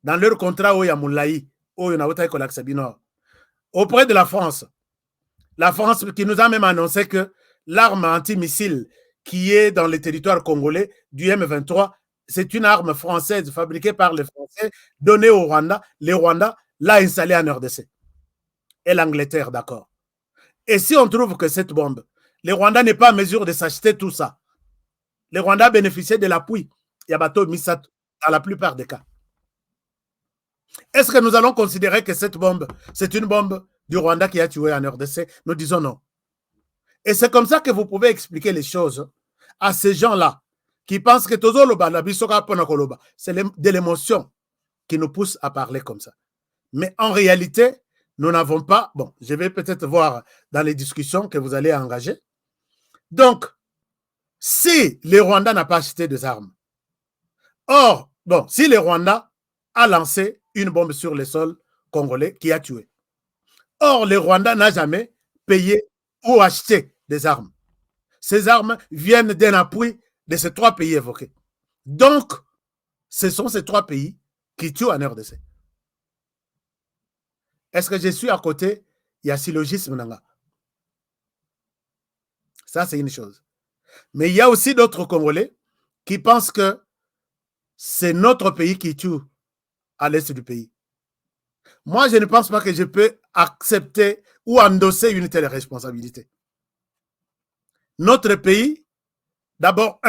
dans leur contrat au Yamoulaï, auprès de la France qui nous a même annoncé que l'arme antimissile qui est dans le territoire congolais du M23, c'est une arme française fabriquée par les Français, donnée au Rwanda. Le Rwanda l'a installée en RDC. Et l'Angleterre, d'accord. Et si on trouve que cette bombe, le Rwanda n'est pas en mesure de s'acheter tout ça, le Rwanda bénéficiait de l'appui Yabato Misato dans la plupart des cas. Est-ce que nous allons considérer que cette bombe, c'est une bombe du Rwanda qui a tué en RDC? Nous disons non. Et c'est comme ça que vous pouvez expliquer les choses à ces gens-là qui pensent que c'est de l'émotion qui nous pousse à parler comme ça. Mais en réalité, nous n'avons pas... Bon, je vais peut-être voir dans les discussions que vous allez engager. Donc, si le Rwanda n'a pas acheté des armes, or, bon, si le Rwanda a lancé une bombe sur le sol congolais qui a tué, or, le Rwanda n'a jamais payé ou acheté des armes. Ces armes viennent d'un appui de ces 3 pays évoqués. Donc, ce sont ces 3 pays qui tuent en RDC. Est-ce que je suis à côté? Il y a syllogisme là. Ça, c'est une chose. Mais il y a aussi d'autres Congolais qui pensent que c'est notre pays qui tue à l'est du pays. Moi, je ne pense pas que je peux accepter ou endosser une telle responsabilité. Notre pays, d'abord,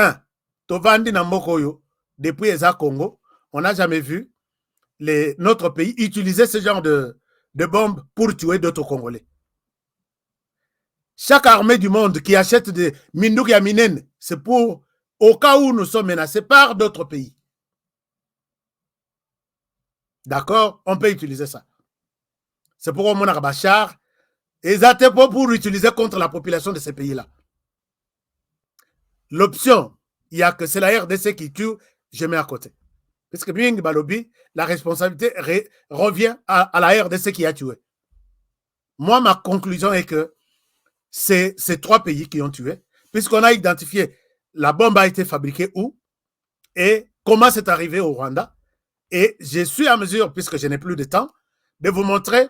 Tovandi Namokoyo, depuis Eza Congo, on n'a jamais vu notre pays utiliser ce genre de bombes pour tuer d'autres Congolais. Chaque armée du monde qui achète des Mindouki Yaminen, c'est pour, au cas où nous sommes menacés par d'autres pays. D'accord? On peut utiliser ça. C'est pour mon Bachar. Et ça pour utiliser contre la population de ces pays-là. L'option, il y a que c'est la RDC qui tue, je mets à côté. Parce que bien Balobi, la responsabilité revient à la RDC qui a tué. Moi, ma conclusion est que c'est ces 3 pays qui ont tué, puisqu'on a identifié la bombe a été fabriquée où et comment c'est arrivé au Rwanda. Et je suis à mesure, puisque je n'ai plus de temps, de vous montrer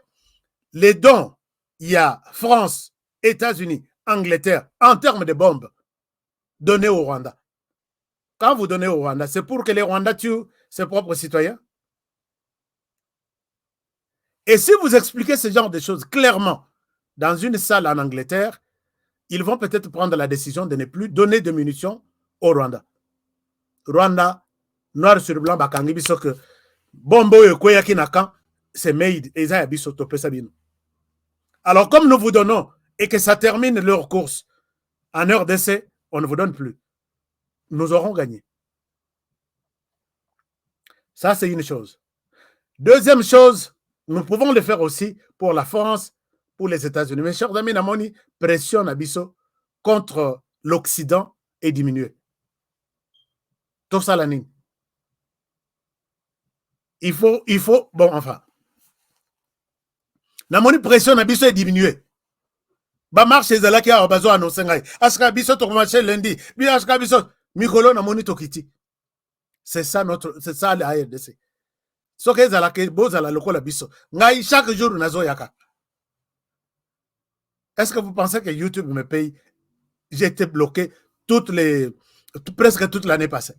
les dons. Il y a France, États-Unis, Angleterre, en termes de bombes données au Rwanda. Quand vous donnez au Rwanda, c'est pour que les Rwandais tuent ses propres citoyens. Et si vous expliquez ce genre de choses clairement dans une salle en Angleterre, ils vont peut-être prendre la décision de ne plus donner de munitions au Rwanda. Rwanda, noir sur blanc, bakangi biso que bombo e koyaki na kan, c'est made, et ça biso topé sabino. Alors, comme nous vous donnons et que ça termine leur course en heure d'essai, on ne vous donne plus. Nous aurons gagné. Ça, c'est une chose. Deuxième chose, nous pouvons le faire aussi pour la France, pour les États-Unis. Mes chers amis, Namoni, pression Nabiso contre l'Occident est diminuée. Tout ça, la ligne. Il faut, bon, enfin. Namoni, pression Nabiso est diminuée. Ba marché zalaki a bazo annoncé ngai. Aska biso to marché lundi. Bi aska biso mikolo Namoni tokiti. C'est ça la RDC. So que zalaki bozala lokola biso. Ngai chaque jour nazo yaka. Est-ce que vous pensez que YouTube me paye? J'ai été bloqué presque toute l'année passée.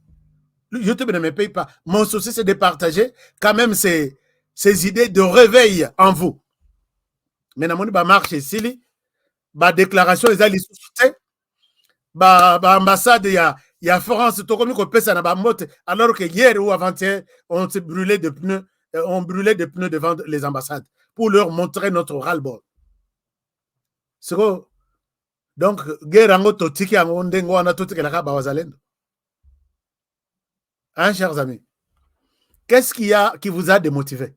YouTube ne me paye pas. Mon souci, c'est de partager quand même ces idées de réveil en vous. Mais Namoni ba marché ici, ba déclaration ils allaient sous-souter, ba ambassade il y a France tout comme qu'on pèse na ba mote alors que hier ou avant-hier on s'est brûlé de pneus, on brûlait des pneus devant les ambassades pour leur montrer notre ras-le-bol. Donc guerre ngo totiki ngo ndengo wana totiki la ba wazalendo. Hein, chers amis, qu'est-ce qu'il y a qui vous a démotivé?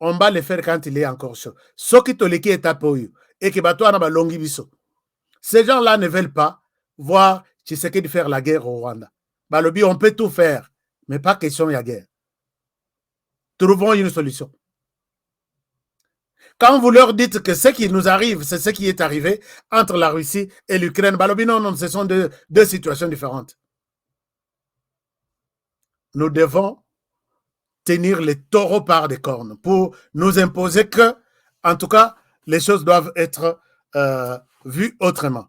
On va le faire quand il est encore chaud. Ce qui te l'équipe est appuyé et qui va toi na longi biso. Ces gens-là ne veulent pas voir Tshisekedi faire la guerre au Rwanda. Balobi, on peut tout faire, mais pas question de la guerre. Trouvons une solution. Quand vous leur dites que ce qui nous arrive, c'est ce qui est arrivé entre la Russie et l'Ukraine, Balobi, non, ce sont deux situations différentes. Nous devons tenir les taureaux par des cornes pour nous imposer que, en tout cas, les choses doivent être vues autrement.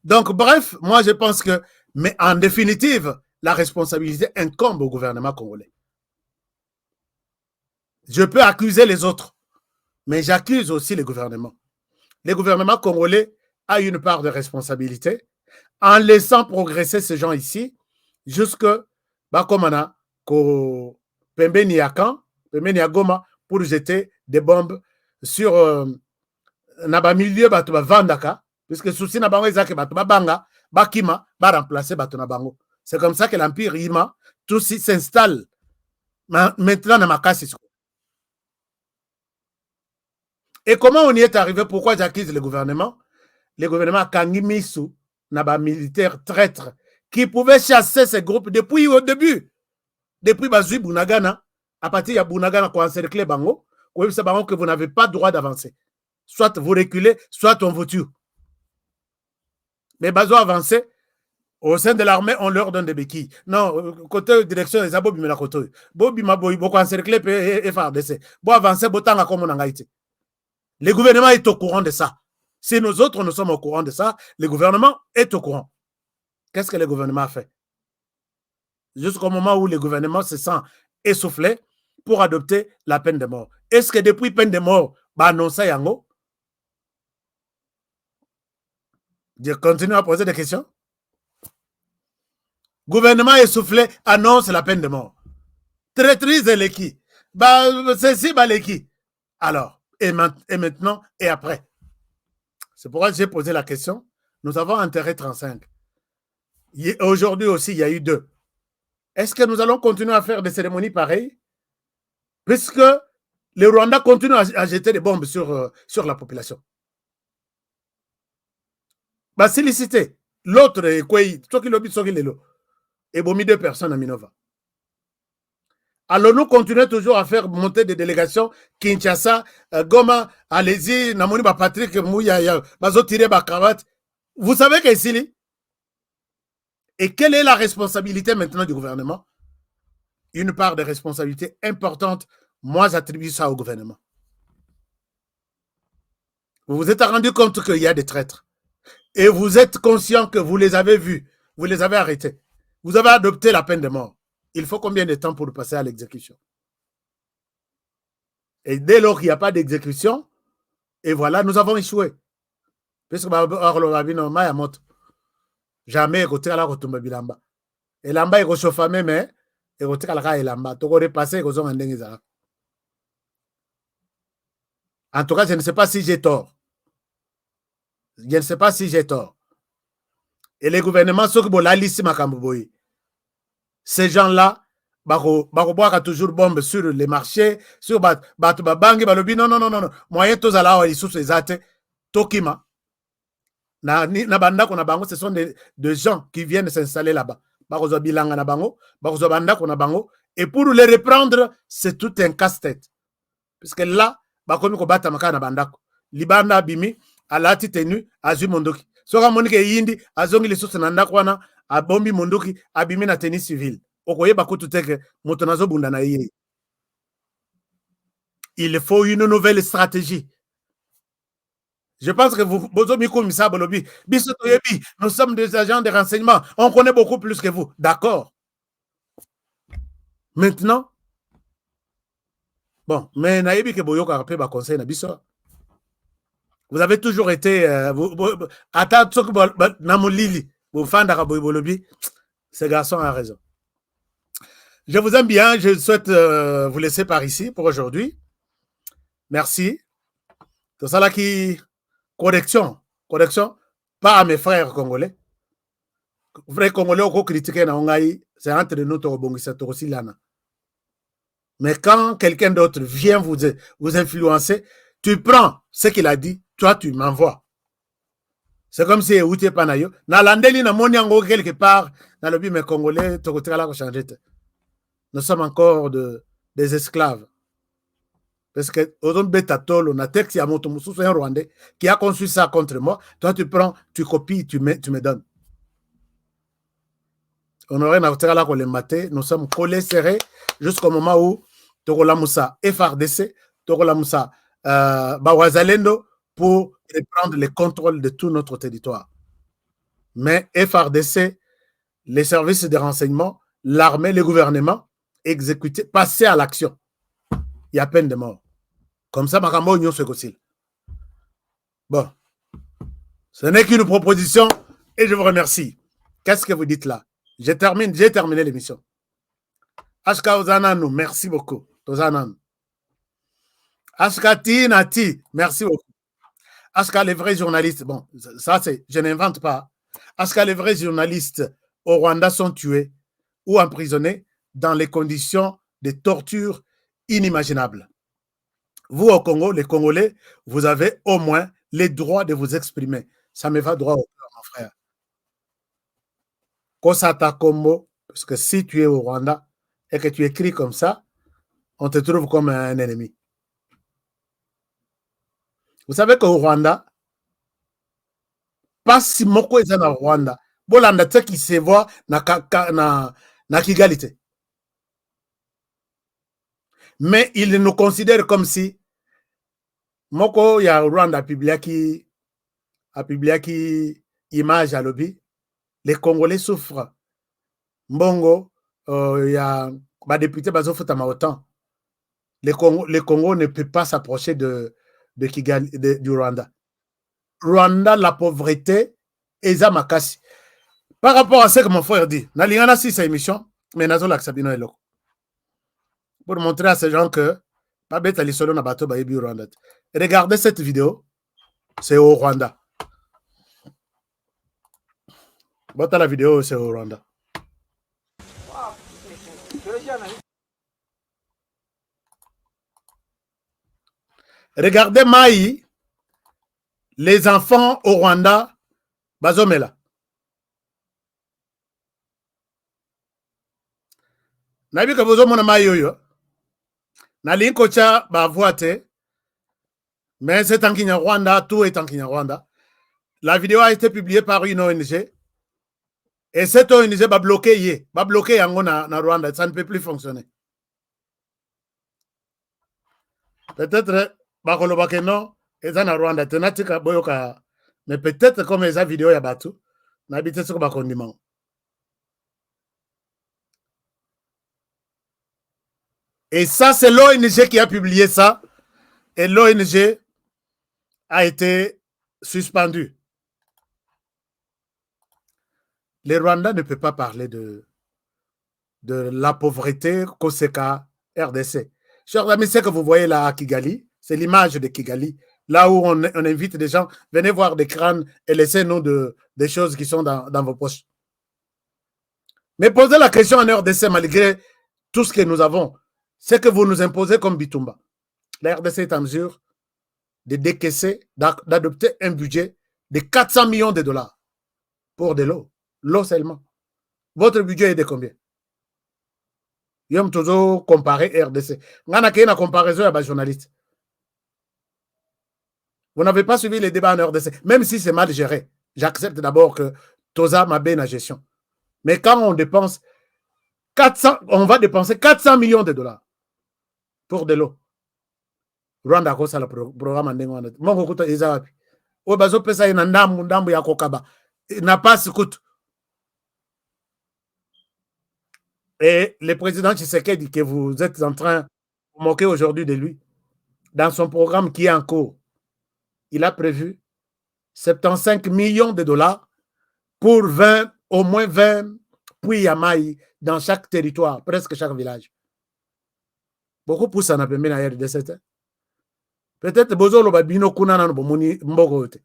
Donc, bref, moi je pense que, mais en définitive, la responsabilité incombe au gouvernement congolais. Je peux accuser les autres, mais j'accuse aussi le gouvernement. Le gouvernement congolais a une part de responsabilité en laissant progresser ces gens ici jusque Bakomana, Pembeni à Caen, Pembeni à Goma, pour jeter des bombes sur Naba milieu Batuba Vandaka, puisque souci Nabango Ezake Batuba Banga, Bakima, va remplacer Batunabango. C'est comme ça que l'Empire Yima, tout s'installe maintenant dans Makassi. Et comment on y est arrivé? Pourquoi j'accuse le gouvernement? Le gouvernement Kangimisu, Naba militaire traître, qui pouvait chasser ces groupes depuis au début. Depuis Bazui Bunagana, à partir de Bunagana, qu'on encercle Bango, que vous n'avez pas le droit d'avancer. Soit vous reculez, soit on vous tue. Mais Bazo avancé, au sein de l'armée, on leur donne des béquilles. Non, côté direction des Abobi Melakoto. Bobi Maboy, beaucoup encerclé et FARDC. Bo avancer, botanga comme on a été. Le gouvernement est au courant de ça. Si nous autres, nous sommes au courant de ça, le gouvernement est au courant. Qu'est-ce que le gouvernement a fait? Jusqu'au moment où le gouvernement se sent essoufflé pour adopter la peine de mort. Est-ce que depuis peine de mort, bah annoncer yango? Je continue à poser des questions. Gouvernement essoufflé annonce la peine de mort. Traîtrise l'équipe. Bah ceci, bah l'équipe. Alors, et maintenant, et après. C'est pourquoi j'ai posé la question. Nous avons intérêt 35. Aujourd'hui aussi, il y a eu 2. Est-ce que nous allons continuer à faire des cérémonies pareilles? Puisque les Rwandais continuent à jeter des bombes sur la population. Bah, félicité. L'autre, toi qui l'obis, toi qui l'elo. Et bon, 2 personnes à Minova. Alors, nous continuons toujours à faire monter des délégations. Kinshasa, Goma, allez-y, Namoni, Patrick, Mouya, Bazo, tiré, Cravate. Vous savez qu'ici, et quelle est la responsabilité maintenant du gouvernement? Une part de responsabilité importante, moi j'attribue ça au gouvernement. Vous vous êtes rendu compte qu'il y a des traîtres. Et vous êtes conscient que vous les avez vus, vous les avez arrêtés. Vous avez adopté la peine de mort. Il faut combien de temps pour passer à l'exécution? Et dès lors qu'il n'y a pas d'exécution, Et voilà, nous avons échoué. Puisque jamais côté la kotumba bilamba. Et lamba est chauffe même, et côté la elamba. Toko repasser ko zonga ndenge za. En tout cas, je ne sais pas si j'ai tort. Je ne sais pas si j'ai tort. Et les gouvernements sont que la liste makamboboy. Ces gens-là, bako boire toujours bombe sur les marchés, sur batu babangi balobi non. Moyen tous à la sous ces athées, tokima. Na banda kona bango, ce sont des gens qui viennent s'installer là-bas. Bako bilanga na bango, bako banda kona bango, et pour les reprendre, c'est tout un casse-tête. Puisque là, bako miko bata makana bandako. Libanda bimi, alati tenu, azu mondoki. Soka monike yindi, azongi les sources nandako wana, abombi mondoki, abimi na tennis civil. Okoye bakutu teke, motonazo bunda na iye. Il faut une nouvelle stratégie. Je pense que vous, nous sommes des agents de renseignement. On connaît beaucoup plus que vous. D'accord. Maintenant, bon, mais naïbi que Boyoka rappelle ma conseil na biso. Vous avez toujours été ce garçon a raison. Je vous aime bien. Je souhaite vous laisser par ici pour aujourd'hui. Merci. Tout ça là qui correction, pas à mes frères congolais. Frères congolais au critiquer na ongai, c'est entre nous to bongisa to silana. Mais quand quelqu'un d'autre vient vous influencer, tu prends ce qu'il a dit, toi tu m'envoies. C'est comme si outé panayo na landeli na moni ango quelque part dans le but mes congolais to kotela ko changer. Nous sommes encore des esclaves. Parce que on a texte à mon un Rwandais qui a conçu ça contre moi. Toi, tu prends, tu copies, tu me donnes. On aurait le matin, nous sommes collés serrés jusqu'au moment où Togola Moussa FRDC, Togola Moussa Bawazalendo pour reprendre le contrôle de tout notre territoire. Mais FRDC, les services de renseignement, l'armée, le gouvernement, exécuter, passer à l'action. Il y a peine de mort. Comme ça, Makambo Union se concile. Bon. Ce n'est qu'une proposition et je vous remercie. Qu'est-ce que vous dites là? J'ai terminé l'émission. Ashka Ozananu, merci beaucoup. Ozananu. Ashka Tinati, merci beaucoup. Ashka, les vrais journalistes, bon, ça c'est, je n'invente pas. Ashka, les vrais journalistes au Rwanda sont tués ou emprisonnés dans les conditions de torture inimaginables. Vous, au Congo, les Congolais, vous avez au moins les droits de vous exprimer. Ça me va droit au cœur, mon frère. Kosata Kombo, parce que si tu es au Rwanda et que tu écris comme ça, on te trouve comme un ennemi. Vous savez qu'au Rwanda, pas si moko est au Rwanda, bolanda te qui se voit na Kigali. Mais ils nous considèrent comme si moko ya Rwanda a publié image à lobby. Les Congolais souffrent. Mbongo, ya ba député bazofutama autant. Le Congo ne peut pas s'approcher de Kigali, du Rwanda. Rwanda, la pauvreté, eza makasi. Par rapport à ce que mon frère dit, nalingana si sa émission, mais nazo l'aksabino eloko. Pour montrer à ces gens que pas bête ali solo na bato ba yebi Rwanda. Regardez cette vidéo, c'est au Rwanda. Bota la vidéo, c'est au Rwanda. Regardez Maï, les enfants au Rwanda, bazomela. Nabi ka bozo mona Maï yoyo. Na linko cha ba voite. Mais c'est en Kinyarwanda, tout est en Kinyarwanda. La vidéo a été publiée par une ONG. Et cette ONG va bloquer yango na Rwanda. Ça ne peut plus fonctionner. Peut-être bakoloba non, eza na Rwanda tenatika boyoka, mais peut-être comme eza vidéo ya batu, n'habite ce bakondiment. Et ça, c'est l'ONG qui a publié ça. Et l'ONG a été suspendu. Les Rwandais ne peuvent pas parler de la pauvreté Koseka RDC. Chers amis, ce que vous voyez là à Kigali, c'est l'image de Kigali, là où on invite des gens, venez voir des crânes et laissez-nous des choses qui sont dans vos poches. Mais posez la question en RDC, malgré tout ce que nous avons, c'est que vous nous imposez comme Bitumba. La RDC est en mesure de décaisser, d'adopter un budget de 400 millions de dollars pour de l'eau. L'eau seulement. Votre budget est de combien? Yom toujours comparé RDC. Ngana une comparaison à journaliste. Vous n'avez pas suivi les débats en RDC, même si c'est mal géré. J'accepte d'abord que Toza m'a bien la gestion. Mais quand on dépense 400, on va dépenser 400 millions de dollars pour de l'eau. Rwanda a ça le programme en Ndengwana. Mon kokuta ezawapi. O bazo pesa ina ndambu ya kokaba. N'a pas ce coût. Et le président Tshisekedi que vous êtes en train de vous moquer aujourd'hui de lui, dans son programme qui est en cours, il a prévu 75 millions de dollars pour au moins 20 puits à maï dans chaque territoire, presque chaque village. Beaucoup pour ça n'a pas mis la RDC. Peut-être Bozolo Babino Kunana Mbogote.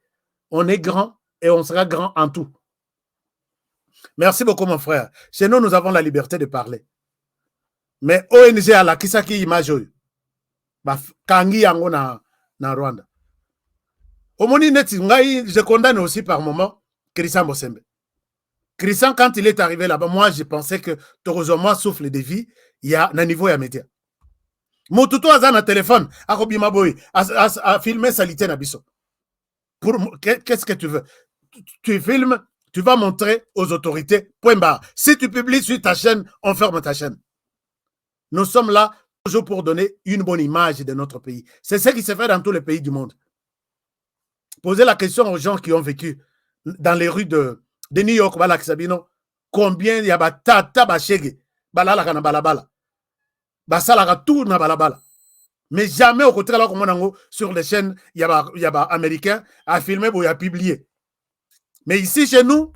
On est grand et on sera grand en tout. Merci beaucoup, mon frère. Chez nous, nous avons la liberté de parler. Mais ONG à la Kisaki Imajoy, Kangi Yango na Rwanda. Omoni Neti, je condamne aussi par moment Christian Bosembe. Christian, quand il est arrivé là-bas, moi, je pensais que Torozoma souffle de vie, il y a un niveau à média. Motuto a un téléphone, a filmé Salité Nabiso. Qu'est-ce que tu veux? Tu filmes, tu vas montrer aux autorités, point barre. Si tu publies sur ta chaîne, on ferme ta chaîne. Nous sommes là toujours pour donner une bonne image de notre pays. C'est ce qui se fait dans tous les pays du monde. Posez la question aux gens qui ont vécu dans les rues de New York, combien il y a tata bachege, balala kana balabala. Basalaka tout na balabala. Mais jamais au côté là comme sur les chaînes, il y a américain à filmer ou à publier. Mais ici chez nous,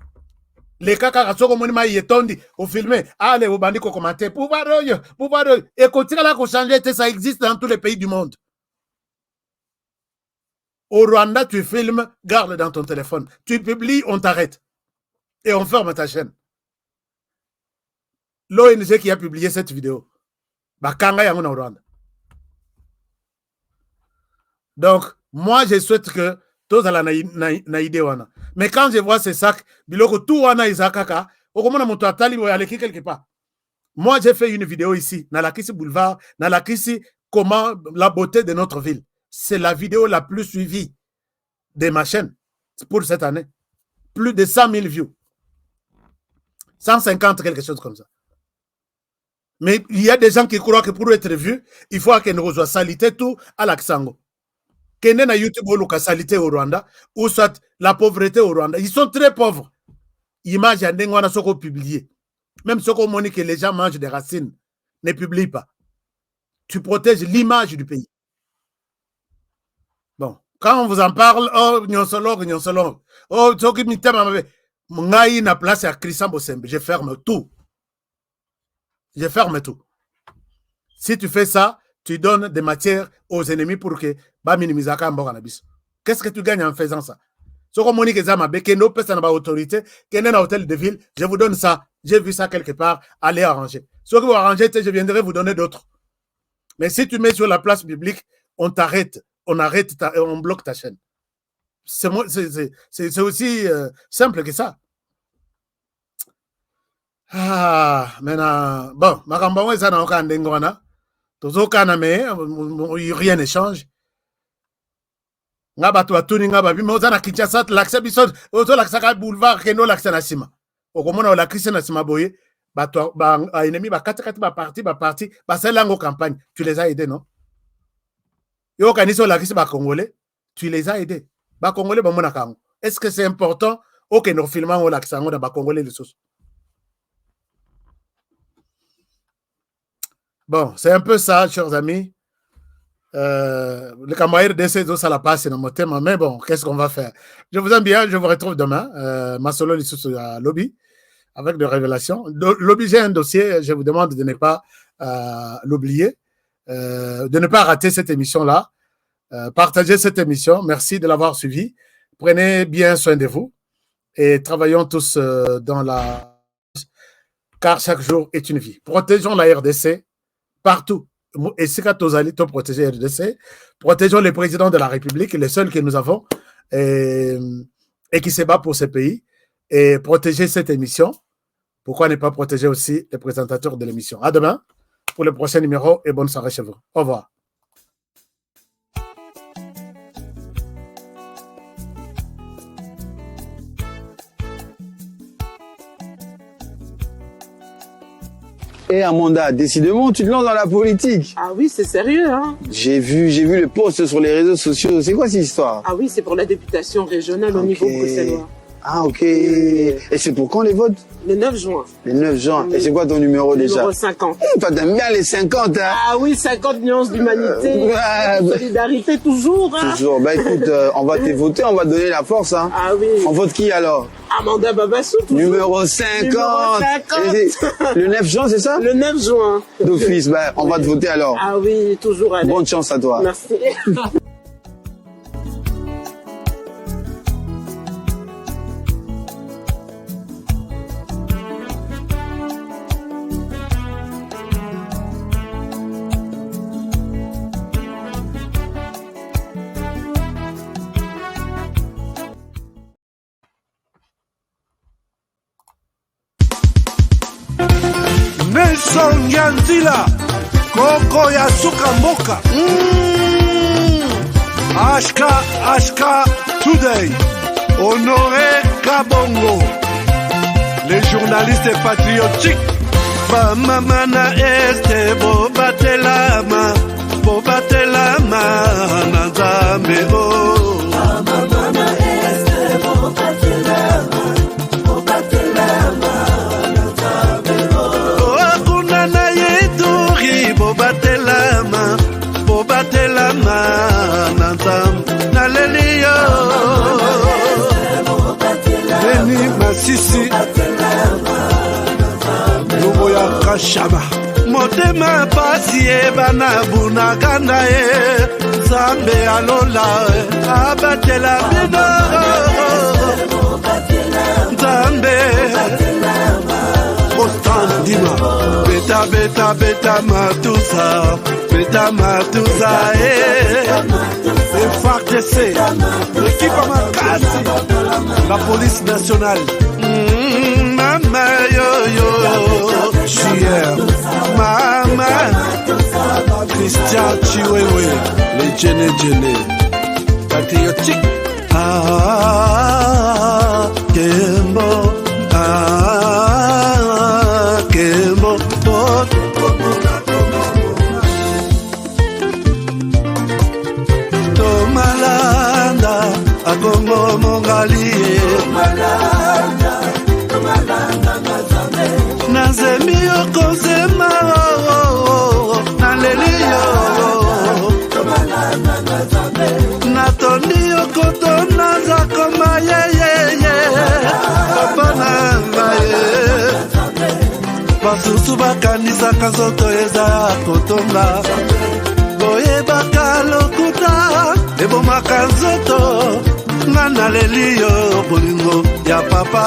les caca soko monima yetondi au filmer, allez au bandit ko commenter pouvoir et côté là qu'on change, ça existe dans tous les pays du monde. Au Rwanda, tu filmes, garde dans ton téléphone. Tu publies, on t'arrête. Et on ferme ta chaîne. L'ONG qui a publié cette vidéo, Bakanga Yangon au Rwanda. Donc, moi, je souhaite que tous à la naïde wana. Mais quand je vois ces sacs, biloko tout wana izakaka, okomona moto atali bo yaleki quelque part. Moi, j'ai fait une vidéo ici, dans la Kissi Boulevard, dans la Kissi, comment la beauté de notre ville. C'est la vidéo la plus suivie de ma chaîne pour cette année. Plus de 100 000 views. 150, quelque chose comme ça. Mais il y a des gens qui croient que pour être vu, il faut que nous reçoivions salité tout à l'Aksango. Qu'il y ait YouTube ou la salité au Rwanda, ou soit la pauvreté au Rwanda. Ils sont très pauvres. Image à Ndengwana Soko publié. Même ce qu'on dit que les gens mangent des racines, ne publie pas. Tu protèges l'image du pays. Bon, quand on vous en parle, oh, nyonsolo. Oh, Tsoki Mitema, Mungai na place à Christian Bosembe. Je ferme tout. Je ferme tout. Si tu fais ça, tu donnes des matières aux ennemis pour que ba minimisaka mbokanabis. Qu'est-ce que tu gagnes en faisant ça? Ce qu'on monique zama bekeno pesa na ba autorité, kenen na hôtel de ville, je vous donne ça. J'ai vu ça quelque part, allez arranger. Ce que vous arrangez, je viendrai vous donner d'autres. Mais si tu mets sur la place publique, on t'arrête, on bloque ta chaîne. C'est aussi simple que ça. Ah, maintenant, bon, Makambawa est en train d'engouana. Toujours mais rien ne change. Nga batu atuni nga babi moza na Kinshasa l'accès biso auto l'accès boulevard keno l'accès na sima. Okomona la crise na sima boye batu ba ennemi ba kati ba parti ba selango campagne. Tu les as aidés non? Yo kaniso la crise ba congolais, tu les as aidés. Ba congolais ba mona kango. Est-ce que c'est important au que nous filmons l'accès ngo ba congolais les sous? Bon, c'est un peu ça, chers amis. Le camarade RDC, tout ça la passe dans mon thème, mais bon, qu'est-ce qu'on va faire? Je vous aime bien, je vous retrouve demain. Ma solo Lissous à Lobby, avec des révélations. Lobby, j'ai un dossier, je vous demande de ne pas l'oublier, de ne pas rater cette émission-là. Partagez cette émission, merci de l'avoir suivi. Prenez bien soin de vous et travaillons tous dans la... Car chaque jour est une vie. Protégeons la RDC partout. Et si vous allez protéger la RDC, protégeons les présidents de la République, les seuls que nous avons, et qui se battent pour ce pays, et protéger cette émission. Pourquoi ne pas protéger aussi les présentateurs de l'émission? À demain pour le prochain numéro et bonne soirée chez vous. Au revoir. Et Amanda, décidément, tu te lances dans la politique. Ah oui, c'est sérieux, hein? J'ai vu le post sur les réseaux sociaux. C'est quoi cette histoire? Ah oui, c'est pour la députation régionale au niveau bruxellois. Ah, ok. Et c'est pour quand les votes? Le 9 juin. Le 9 juin. Oui. Et c'est quoi ton numéro déjà? Numéro 50. Toi, t'aimes bien les 50, hein? Ah oui, 50 nuances d'humanité. Ouais. Solidarité toujours, hein? Toujours. Bah écoute, on va te voter, on va te donner la force, hein. Ah oui. On vote qui alors? Amanda Babassou, toujours. Numéro 50. Numéro 50. Et le 9 juin, c'est ça? Le 9 juin. D'office, bah, on va te voter alors. Ah oui, toujours allez. Bonne chance à toi. Merci. Nelson Yanzila, Koko ya Suka Mboka. Ashka Today, Honoré Kabongo, les journalistes patriotiques. Bamamana este bobatelama nazambe oh. Bamamana este bobatelama bobatelama na nzambe naleliyo Beni Masisi Lubo ya Kashama motema pasi ebana bunaka na ye Nzambe alola abatela bino Nzambe Ostan Dima Beta Matusa FARDC l'équipe à Makassi la police nationale Mama yo Chier Mama Christian Chiwewe les Djene patriotique Kembo Kembo Tomalanda Akongo Mongali Nazemi Okozema Naleliyo Natoni Okotona Zakoma Papa Nangaye Basusu bakanisaka nzoto eza kotonga boyebaka lokuta ebomaka nzoto nga naleliyo bolingo ya papa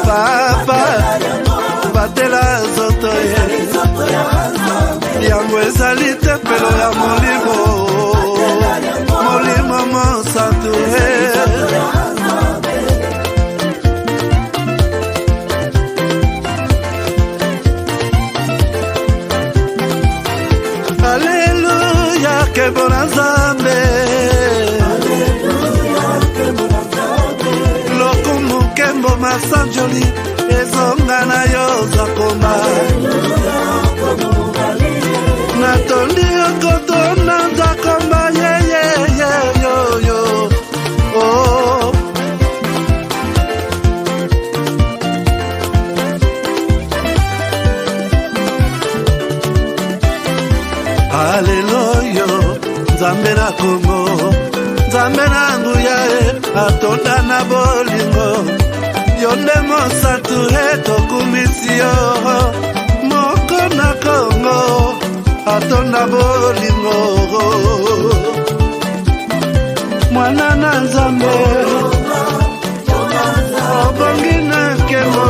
papa batela nzoto yango ezali tempelo ya molimo mosantu Alléluia, que bon Nzambe. Lokumu kembo masanjoli, ezonga na yo zakoma. Natondi okotona zakoma, yo. Oh. Haleluya, Nzambe na Kongo, Nzambe na nguya atonda na bolingo. Yonde mosatu tokumisio, moko na Kongo, atonda bolingo. Mwana na Nzambe, obongi na kemo.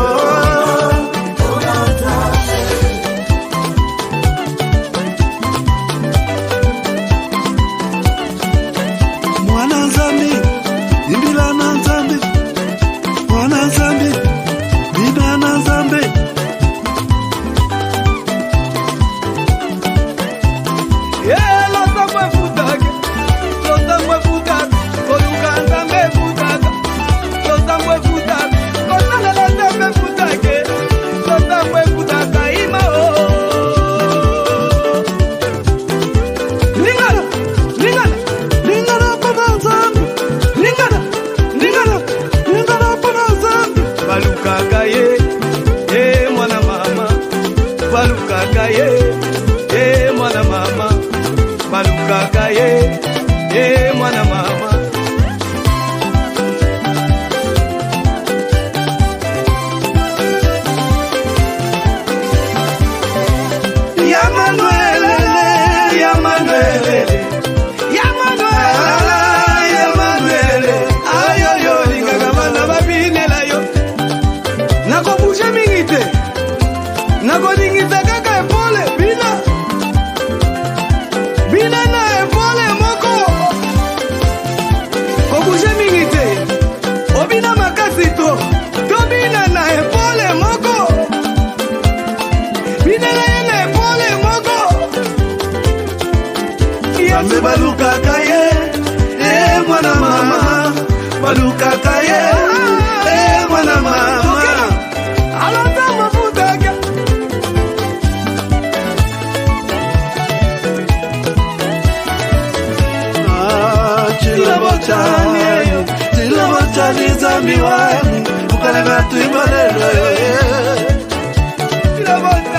Mwana mama baluka kaye, mwana mama, baluka kaye, mwana mama. Alata mafuta ke. Chila wachani zambi wani, ukalega tuibalelo. Chila wachani.